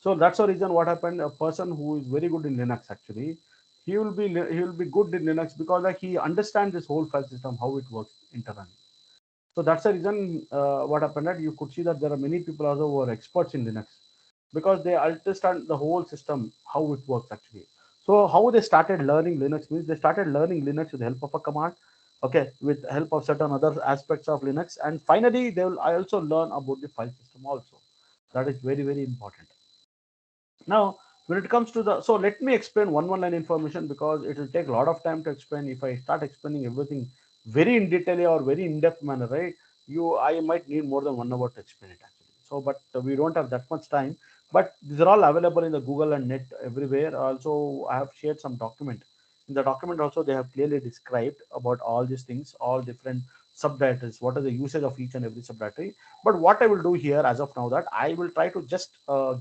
So that's the reason what happened. A person who is very good in Linux actually, he will be good in Linux because like he understands this whole file system, how it works internally. So that's the reason what happened that you could see that there are many people also who are experts in Linux because they understand the whole system, how it works actually. So how they started learning Linux means they started learning Linux with the help of a command, okay, with help of certain other aspects of Linux, and finally they will I also learn about the file system also. That is very important. Now, when it comes to the, so let me explain one line information because it will take a lot of time to explain. If I start explaining everything very in detail or very in depth manner, right? I might need more than 1 hour to explain it actually. So, but we don't have that much time. But these are all available in the Google and net everywhere. Also, I have shared some document. In the document also, they have clearly described about all these things, all different subdirectories, what are the usage of each and every subdirectory. But what I will do here as of now that I will try to just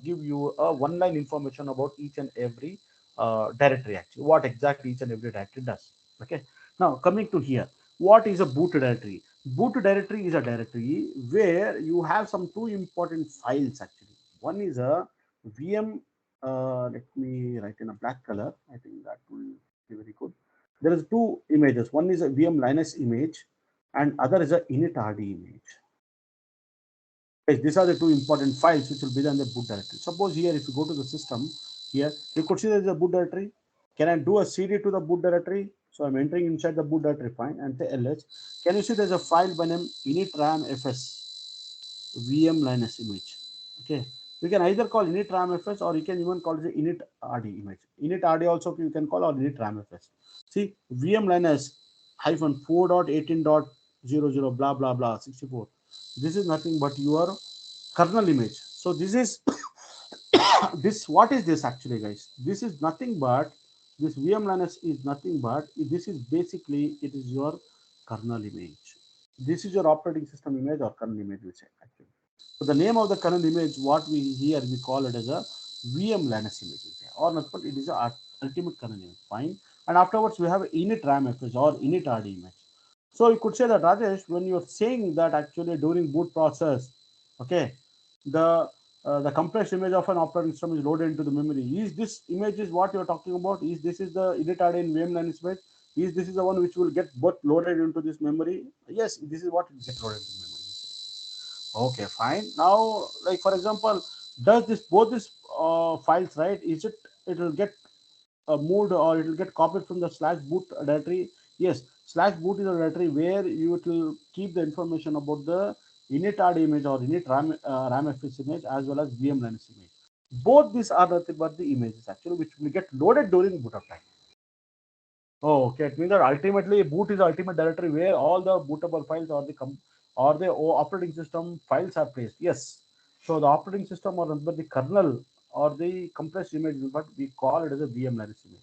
give you a one line information about each and every directory actually, what exactly each and every directory does. Okay. Now coming to here, what is a boot directory? Boot directory is a directory where you have some two important files actually. One is a VM. Let me write in a black color. I think that will be very good. There is two images. One is a VM Linux image, and other is a init.rd image. Yes, these are the two important files which will be in the boot directory. Suppose here, if you go to the system, here you could see there is a boot directory. Can I do a cd to the boot directory? So I'm entering inside the boot directory fine and say ls. Can you see there's a file by name init ram fs VM Linux image? Okay. You can either call init ramfs or you can even call it init rd image. Init rd also you can call or init ramfs. See, VM Linux hyphen 4.18.00 blah blah blah 64. This is nothing but your kernel image. So this is this, what is this actually, guys? This is nothing but, this VM Linux is nothing but, this is basically, it is your kernel image. This is your operating system image or kernel image, we say actually. So the name of the kernel image, what we here we call it as a VM Linux image, or not, but it is a ultimate kernel image. Fine. And afterwards we have init ramfs or init rd image. So you could say that, Rajesh, when you're saying that actually during boot process, okay, the compressed image of an operating system is loaded into the memory. Is this image is what you're talking about? Is this is the init rd in VM Linux image? Is this is the one which will get both loaded into this memory? Yes, this is what it gets loaded into memory. Okay, fine. Now, like for example, does this both these files, right? Is it, it will get moved or it will get copied from the slash boot directory? Yes, slash boot is a directory where you will keep the information about the init.rd image or init ramfs image as well as VM Linux image. Both these are nothing but the images actually which will get loaded during boot up time. Oh, okay. It means that ultimately boot is the ultimate directory where all the bootable files or the operating system files are placed. Yes. So the operating system or the kernel or the compressed image, but we call it as a VM Linux image.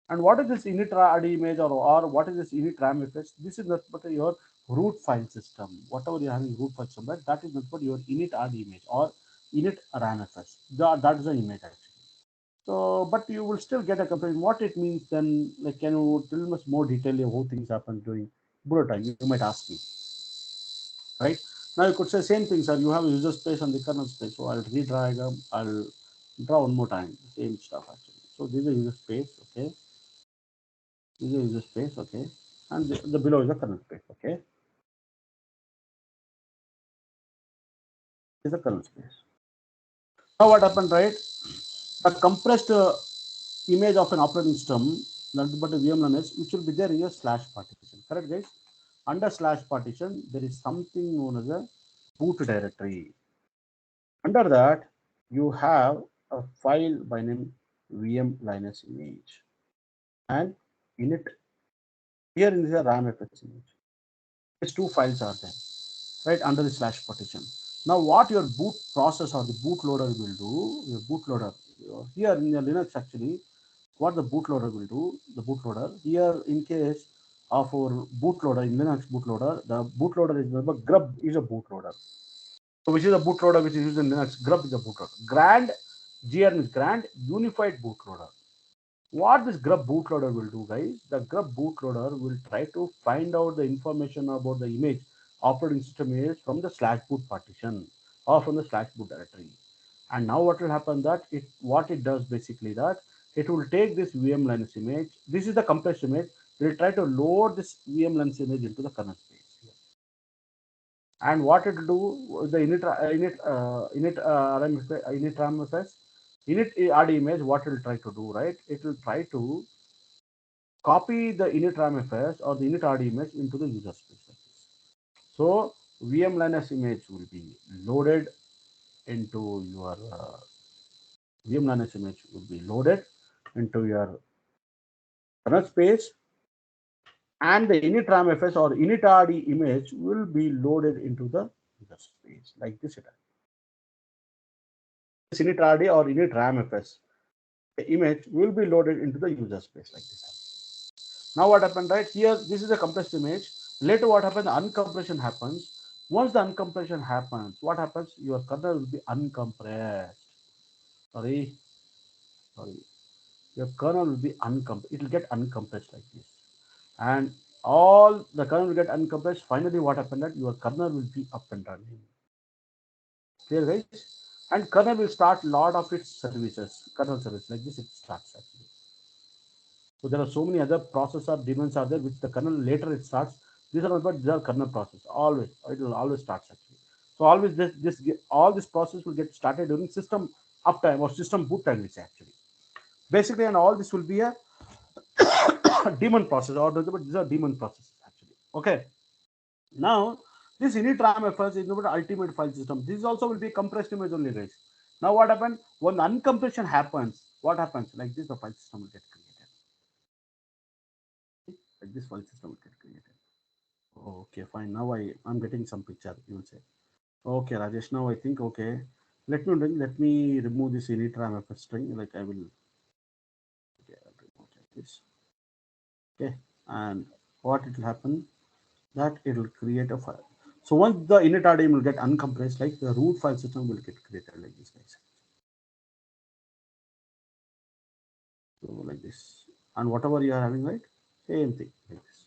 And what is this init RD image or what is this init RAM effects? This is not but your root file system. Whatever you're having root file system, right? That is not but your init RD image or init RAM effects. That is the image actually. So, but you will still get a comparison. What it means then, like, can you tell us more detail how things happen during boot time? You might ask me, right? Now you could say same thing, sir. You have a user space and the kernel space. So I'll redrag them. I'll draw one more time. Same stuff actually. So this is a user space, okay. This is a user space, okay. And the below is the kernel space, okay. This is the kernel space. Now what happened, right? The compressed image of an operating system, nothing but a VM Linux, which will be there in a slash partition. Correct, guys? Under slash partition, there is something known as a boot directory. Under that, you have a file by name VM Linux image, and in it, here in the ramfs image, these two files are there, right under the slash partition. Now, what your boot process or the bootloader will do, your bootloader here in the Linux actually, what the bootloader will do, the bootloader here in case of our bootloader in Linux bootloader, the bootloader is remember grub is a bootloader. So which is a bootloader which is used in Linux? Grub is a bootloader. Grand, GR is Grand Unified Bootloader. What this grub bootloader will do, guys, the grub bootloader will try to find out the information about the image operating system is from the slash boot partition or from the slash boot directory. And now what will happen that what it does basically that it will take this VM Linux image. This is the compressed image. It will try to load this VM Linux image into the kernel space. And what it will do, the init ramfs, init RD image, what it will try to do, right? It will try to copy the init ramfs or the init RD image into the user space like this. So VM Linux image will be loaded into your VM Linux image will be loaded into your kernel space, and the init ramfs or init RD image will be loaded into the user space like this. This init RD or init ramfs, the image will be loaded into the user space like this. Now what happened, right? Here, this is a compressed image. Later what happens? Uncompression happens. Once the uncompression happens, what happens? Your kernel will be uncompressed. Sorry, sorry. Your kernel will be uncompressed. It will get uncompressed like this. And all the kernel will get uncompressed. Finally, what happened? That your kernel will be up and running. Clear, guys? And kernel will start a lot of its services, kernel service like this. It starts actually. So there are so many other processor daemons are there which the kernel later it starts. These are but these are kernel process. Always it will always starts actually. So always this all this process will get started during system uptime or system boot time, which actually basically, and all this will be a daemon process or these are daemon processes actually. Okay. Now this init RAM FS is the ultimate file system. This also will be compressed image only, guys. Now what happens? When uncompression happens, what happens? Like this, the file system will get created. Like this file system will get created. Okay, fine. Now I'm getting some picture. You will say, okay, Rajesh. Now I think okay. Let me remove this init ramfs string. Like I will. Okay, I'll remove like this. Okay, and what it will happen? That it will create a file. So once the init RDM will get uncompressed, like the root file system will get created like this, guys. So like this, and whatever you are having, right? Same thing like this.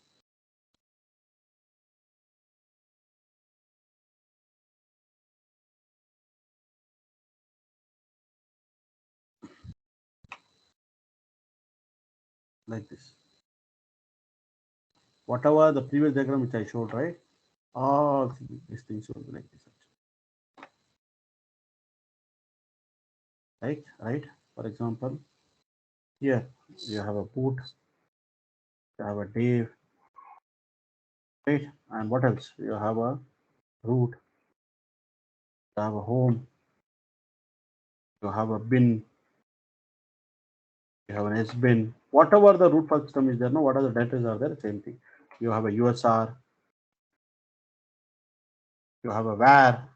Like this. Whatever the previous diagram which I showed, right? All these things will be like this. Right? For example, here you have a boot, you have a div, right? And what else? You have a root, you have a home, you have a bin, you have an S bin. Whatever the root file system is there, no, what are the directories are there? Same thing. You have a USR, you have a var,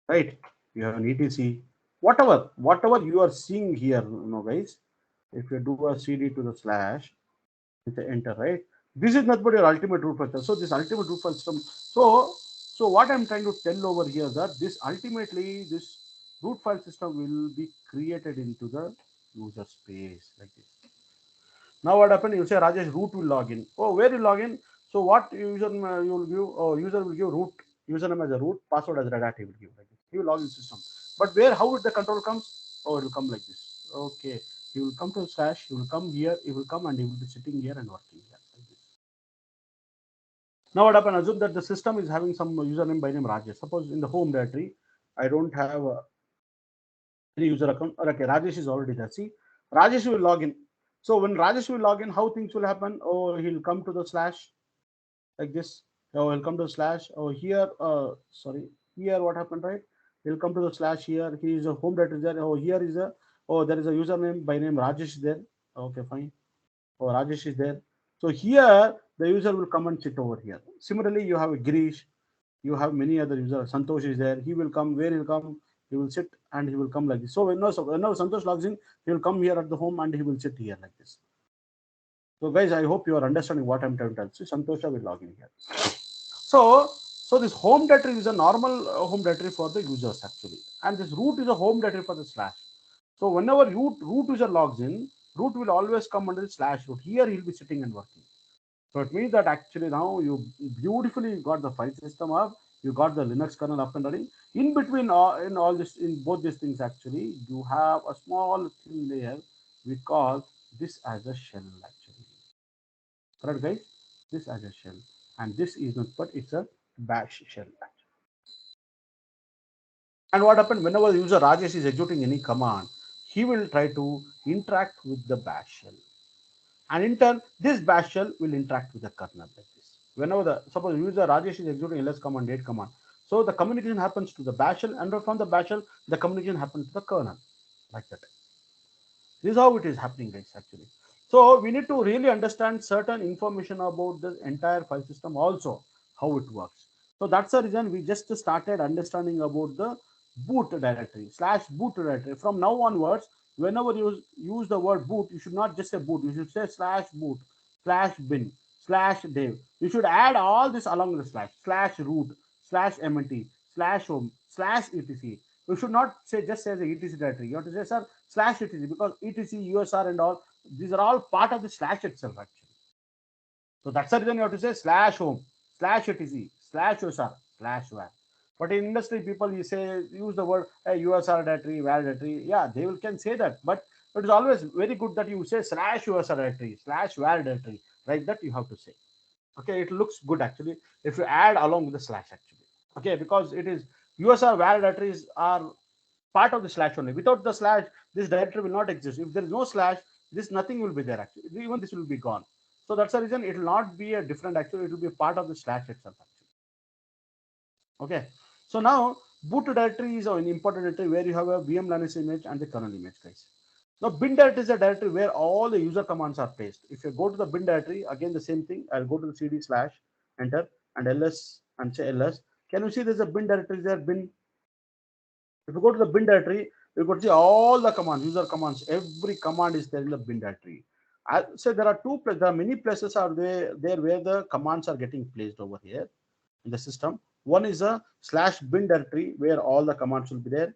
right? You have an etc. Whatever you are seeing here, guys. If you do a cd to the slash with the enter, right? This is not but your ultimate root file. So this ultimate root file system. So what I'm trying to tell over here that this ultimately this root file system will be created into the user space like this. Now what happened? You say Rajesh root will log in. Oh, where you log in? So what user you will give? Oh, user will give root username as a root, password as a data he will give like this. He will log in system. But where how would the control comes? Oh, it will come like this. Okay, he will come to the slash. He will come here. He will come and he will be sitting here and working here. Like this. Now what happened? Assume that the system is having some username by name Rajesh. Suppose in the home directory, I don't have any user account. Or okay, Rajesh is already there. See, Rajesh will log in. So when Rajesh will log in, how things will happen? Oh, he'll come to the slash like this. Oh, he'll come to the slash. Oh, here, sorry, here what happened, right? He'll come to the slash here. He is a home directory there. Oh, here is a, oh, there is a username by name Rajesh there. Okay, fine. Oh, Rajesh is there. So here the user will come and sit over here. Similarly, you have a Girish, you have many other users. Santosh is there. He will come. Where he'll come? He will sit and he will come like this. So whenever Santosh logs in, he will come here at the home and he will sit here like this. So guys, I hope you are understanding what I'm trying to tell. See, Santosha will log in here. So this home directory is a normal home directory for the users actually, and this root is a home directory for the slash. So whenever root user logs in, root will always come under the slash root. Here he'll be sitting and working. So it means that actually now you beautifully got the file system up, you got the Linux kernel up and running. In between, in all this, in both these things, actually, you have a small thin layer. We call this as a shell, actually. Correct, guys? This as a shell, and this is not, but it's a bash shell. And what happened whenever the user Rajesh is executing any command, he will try to interact with the bash shell. And in turn, this bash shell will interact with the kernel like this. Whenever the suppose user Rajesh is executing ls command, date command, so the communication happens to the bash shell, and from the bash shell, the communication happens to the kernel, like that. This is how it is happening, guys. Actually, so we need to really understand certain information about the entire file system, also how it works. So that's the reason we just started understanding about the boot directory slash boot directory. From now onwards, whenever you use the word boot, you should not just say boot. You should say slash boot, slash bin, slash dev. You should add all this along the slash root, slash mnt, slash home, slash etc. You should not say just say the etc directory. You have to say sir slash etc because etc, USR and all these are all part of the slash itself actually. So that's the reason you have to say slash home, slash etc, slash USR, slash var. But in industry, people you say use the word hey, USR directory, var directory. Yeah, they will can say that, but it is always very good that you say slash USR directory, slash var directory. Like that you have to say. Okay, it looks good actually if you add along with the slash actually. Okay, because it is USR var directories are part of the slash only. Without the slash, this directory will not exist. If there is no slash, this nothing will be there actually. Even this will be gone. So that's the reason it will not be a different actually. It will be a part of the slash itself actually. Okay. So now Boot directory is an important directory where you have a VM Linux image and the kernel image, guys. Now, bin directory is a directory where all the user commands are placed. If you go to the bin directory, again the same thing. I'll go to the cd slash enter and ls and say ls. Can you see there's a bin directory there? Bin. If you go to the bin directory, you could see all the commands, user commands. Every command is there in the bin directory. I say there are two places. There are many places are there where the commands are getting placed over here in the system. One is a slash bin directory where all the commands will be there.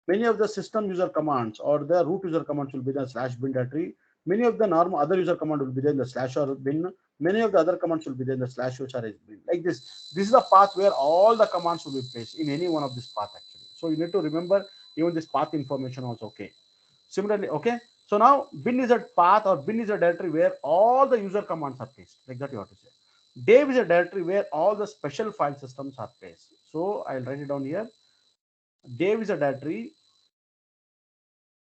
Many of the system user commands or the root user commands will be the slash bin directory. Many of the normal other user command will be there in the slash or bin. Many of the other commands will be there in the slash or bin. Like this. This is the path where all the commands will be placed in any one of this path actually. So you need to remember even this path information also okay. Similarly, okay. So now bin is a path or bin is a directory where all the user commands are placed. Like that you have to say. Dev is a directory where all the special file systems are placed. So I'll write it down here. Dev is a directory.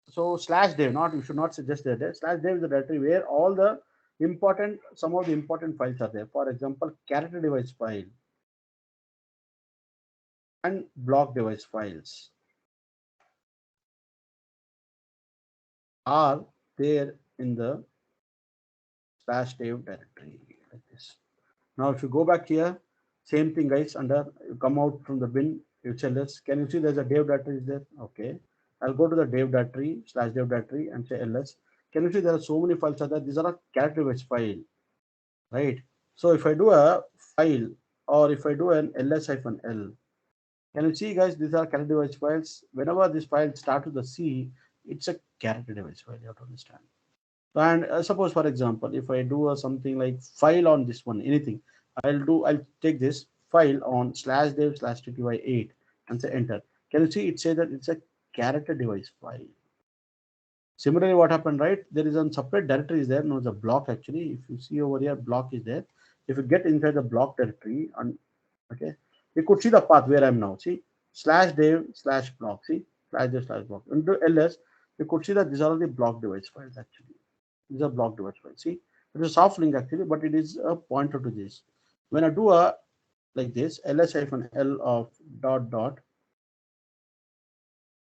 So slash dev, not you should not suggest that. Slash dev is the directory where all the important, some of the important files are there. For example, character device file and block device files are there in the slash dev directory like this. Now, if you go back here, same thing, guys. Under you come out from the bin, ls. Can you see there's a dev directory is there? Okay. I'll go to the dev directory slash dev directory and say ls. Can you see there are so many files are there? These are a character device file, right? So if I do a file or if I do an ls-l, can you see, guys, these are character device files. Whenever this file starts with the C, it's a character device file. You have to understand. And suppose, for example, if I do something like file on this one, anything, I'll take this file on slash dev slash tty8 and say enter. Can you see it say that it's a character device file? Similarly, what happened, right? There is a separate directory is there. No, it's a block actually. If you see over here, block is there. If you get inside the block directory, and okay, you could see the path where I'm now. See slash dev slash block. See slash dev slash block. Into ls, you could see that these are the block device files actually. These are block device files. See, it is a soft link actually, but it is a pointer to this. When I do a like this, ls-l of dot dot,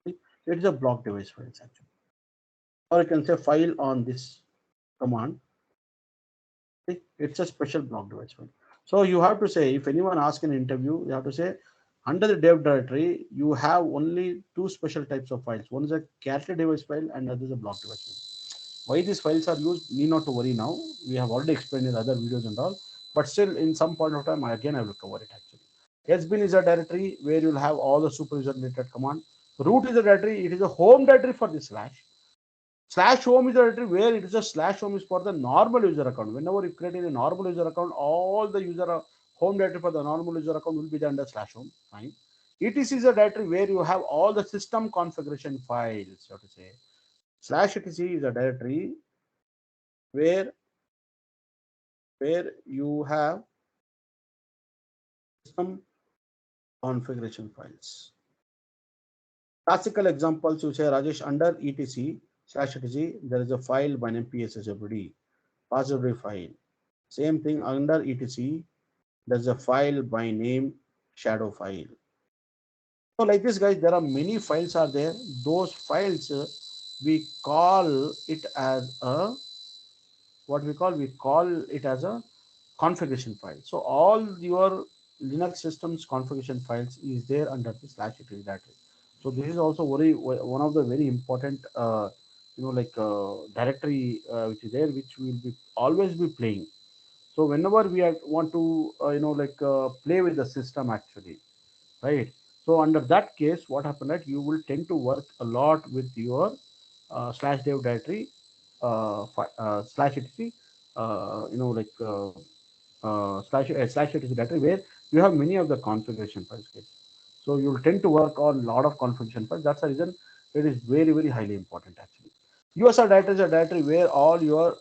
see, it is a block device files actually. Or you can say file on this command. It's a special block device file. So you have to say, if anyone asks an interview, you have to say, under the dev directory, you have only two special types of files. One is a character device file and other is a block device file. Why these files are used, need not to worry now. We have already explained in other videos and all. But still, in some point of time, again, I will cover it actually. Sbin is a directory where you'll have all the superuser related command. Root is a directory. It is a home directory for the slash. Slash home is a directory where it is a slash home is for the normal user account. Whenever you create a normal user account, all the user home directory for the normal user account will be there under slash home. Fine. etc is a directory where you have all the system configuration files. So to say, slash etc is a directory where you have system configuration files. Classical examples you say Rajesh under etc slash etc there is a file by name psswd password file. Same thing under etc there's a file by name shadow file. So like this, guys, there are many files are there. Those files we call it as a what we call it as a configuration file. So all your Linux systems configuration files is there under the slash etc directory. So this is also very one of the very important directory which is there, which will be always be playing. So whenever we want to play with the system actually, right? So under that case, what happened that you will tend to work a lot with your slash dev directory slash etc slash etc directory where you have many of the configuration files. Okay? So you will tend to work on a lot of configuration files. That's the reason it is very highly important actually. USR directory is a directory where all your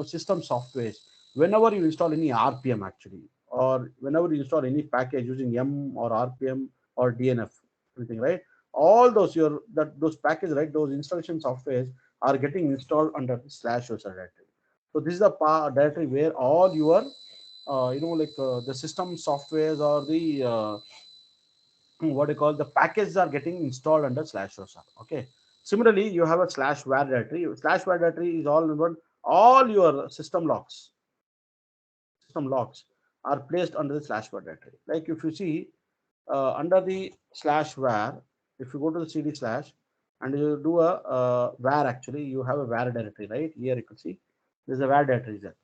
system softwares, whenever you install any RPM actually, or whenever you install any package using M or RPM or DNF, anything, right? All those those packages, right? Those installation softwares are getting installed under the slash user directory. So this is the directory where all your the system softwares or the what you call the packages are getting installed under slash user. Okay. Similarly, you have a slash var directory. Slash var directory is all about all your system logs are placed under the slash var directory. Like if you see under the slash var, if you go to the cd slash and you do a var, actually you have a var directory, right? Here you can see there's a var directory there.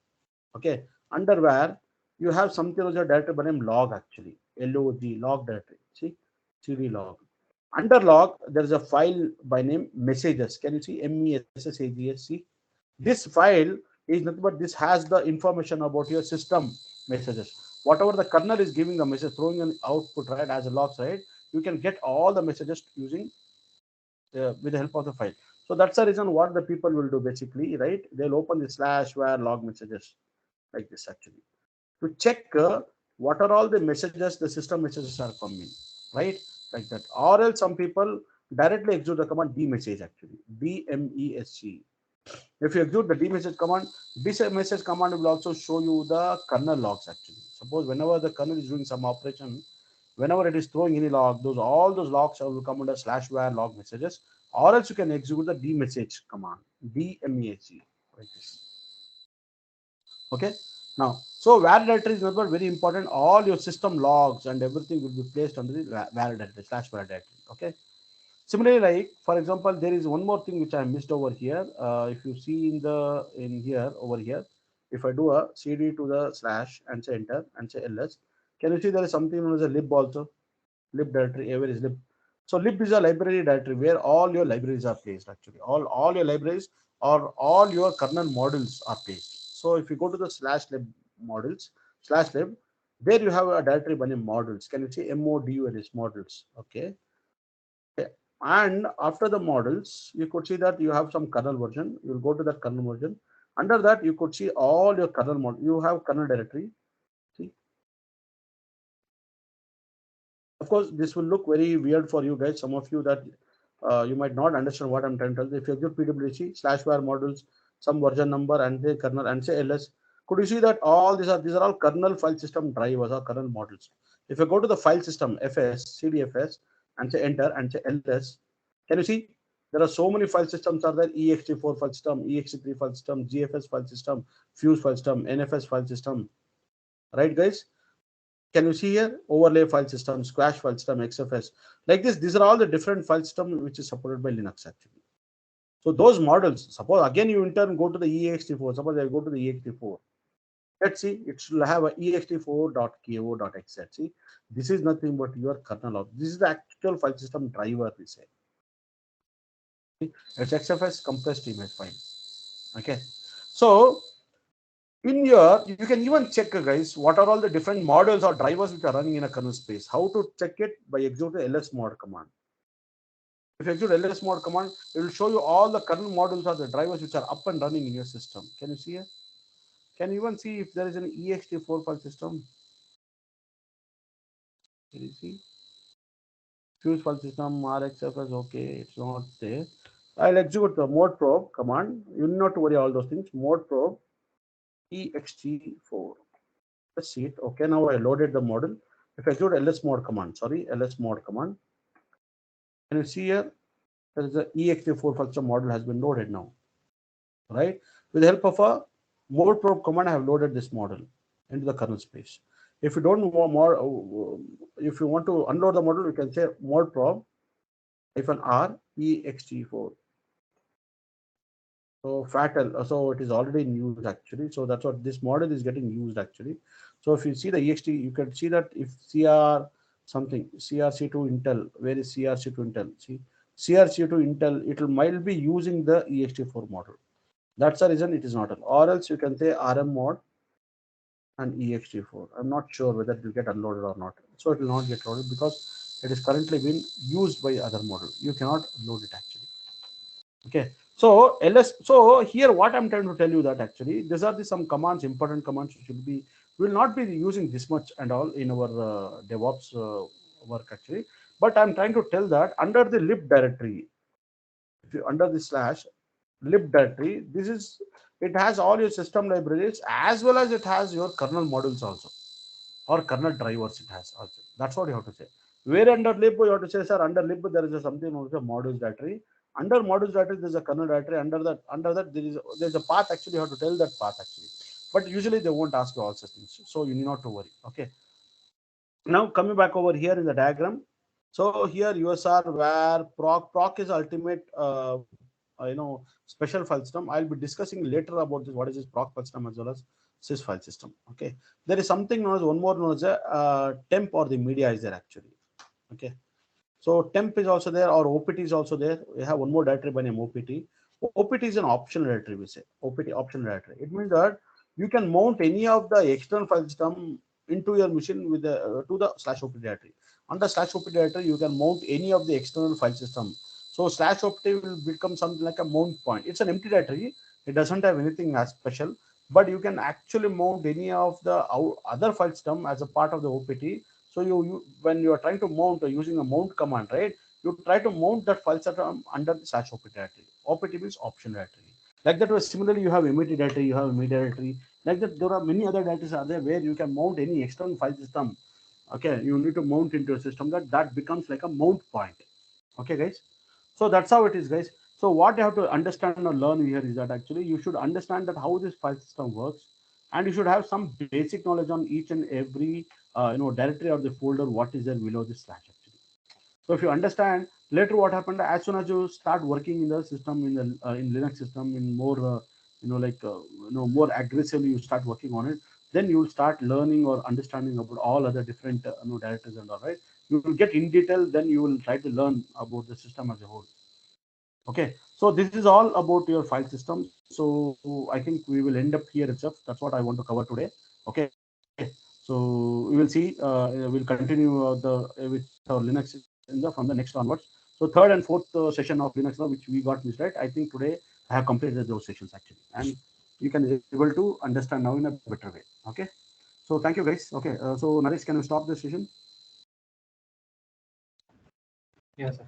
Okay. Under var, you have something as a directory by name log, actually. log directory. See, cd log. Under log, there is a file by name messages. Can you see messages? See, this file is nothing but this has the information about your system messages. Whatever the kernel is giving the message, throwing an output, right, as a logs, right, you can get all the messages using with the help of the file. So that's the reason what the people will do basically, right? They'll open the slash var log messages like this, actually, to check what are all the messages, the system messages are coming, right? Like that. Or else some people directly execute the command dmessage, actually, dmesg. If you execute the dmessage command, dmessage command will also show you the kernel logs, actually. Suppose whenever the kernel is doing some operation, whenever it is throwing any log, all those logs will come under slash var log messages, or else you can execute the dmessage command, dmesg, like this. Okay. Now, so var directory is number very important. All your system logs and everything will be placed under the var directory, slash var directory. Okay. Similarly, like for example, there is one more thing which I missed over here. If you see in here over here, if I do a cd to the slash and say enter and say ls, can you see there is something known as a lib also? Lib directory, where is lib? So lib is a library directory where all your libraries are placed, actually. All your libraries or all your kernel modules are placed. So if you go to the slash lib modules, slash lib, there you have a directory by name modules. Can you see modules, modules? Okay. Okay. And after the models, you could see that you have some kernel version. You will go to that kernel version. Under that, you could see all your kernel model. You have kernel directory. See, of course, this will look very weird for you guys. Some of you that you might not understand what I'm trying to tell you. If you execute pwc slash var models, some version number and the kernel and say ls, could you see that all these are all kernel file system drivers or kernel models. If you go to the file system fs cdfs and say enter and say ls, can you see there are so many file systems are there? ext4 file system, ext3 file system, gfs file system, fuse file system, nfs file system, right guys? Can you see here overlay file system, squash file system, xfs, like this? These are all the different file system which is supported by Linux, actually. So those models, suppose again you in turn go to the ext4. Suppose I go to the ext4. Let's see, it should have a ext4.ko.xz. See, this is nothing but your kernel. This is the actual file system driver, we say. It's xfs compressed image file. Okay. So in here, you can even check, guys, what are all the different models or drivers which are running in a kernel space. How to check it? By executing lsmod command. If you execute lsmod command, it will show you all the kernel modules or the drivers which are up and running in your system. Can you see here? Can you even see if there is an ext4 file system? Can you see? Fuse file system, rxfs, okay, it's not there. I'll execute the mode probe command. You need not to worry all those things. Mode probe ext4. Let's see it. Okay, now I loaded the model. If I execute lsmod command, lsmod command, can you see here? There is a ext4 file system model has been loaded now, right? With the help of a mode probe command, I have loaded this model into the kernel space. If you don't want more, if you want to unload the model, you can say mode probe -r ext4. So fatal, so it is already in use, actually. So that's what this model is getting used, actually. So if you see the ext, you can see that if cr something crc2 intel, where is crc2 intel? See, crc2 intel, it will might be using the ext4 model. That's the reason it is not. Or else you can say rm mod and ext4. I'm not sure whether it will get unloaded or not. So it will not get loaded because it is currently being used by other model. You cannot load it, actually. Okay. So ls. So here, what I'm trying to tell you that actually these are the some commands, important commands which will be, we will not be using this much and all in our DevOps work, actually. But I'm trying to tell that under the lib directory, if you under the slash lib directory, this is, it has all your system libraries as well as it has your kernel modules also, or kernel drivers it has also. That's what you have to say. Where under lib you have to say, sir, under lib there is a something known as a modules directory. Under modules directory there is a kernel directory. Under that there is a path. Actually, you have to tell that path actually. But usually they won't ask you all such things, so you need not to worry. Okay. Now coming back over here in the diagram. So here USR where proc is ultimate special file system. I'll be discussing later about this, what is this proc file system as well as sys file system. Okay, there is something known as one more known as a temp or the media is there actually. Okay, so temp is also there, or OPT is also there. We have one more directory by name OPT. OPT is an optional directory, we say. OPT optional directory. It means that you can mount any of the external file system into your machine with the to the slash OPT directory. On the slash OPT directory, you can mount any of the external file system. So slash OPT will become something like a mount point. It's an empty directory. It doesn't have anything as special, but you can actually mount any of the other file system as a part of the OPT. So you when you are trying to mount using a mount command, right? You try to mount that file system under the slash OPT directory. OPT means option directory. Like that, similarly, you have MET directory, you have MET directory. Like that, there are many other directories are there where you can mount any external file system. Okay, you need to mount into a system that becomes like a mount point. Okay, guys. So that's how it is, guys. So what you have to understand or learn here is that actually you should understand that how this file system works, and you should have some basic knowledge on each and every directory or the folder what is there below the slash actually. So if you understand later what happened, as soon as you start working in the system in the in Linux system in more more aggressively you start working on it, then you will start learning or understanding about all other different directories and all, right. You will get in detail, then you will try to learn about the system as a whole. Okay, so this is all about your file system. So I think we will end up here itself. That's what I want to cover today. Okay, so we will see. We'll continue with our Linux in the from the next onwards. So third and fourth session of Linux now, which we got missed, right? I think today I have completed those sessions actually, and you can able to understand now in a better way. Okay, so thank you guys. Okay, so Naresh, can you stop this session? Yes, sir.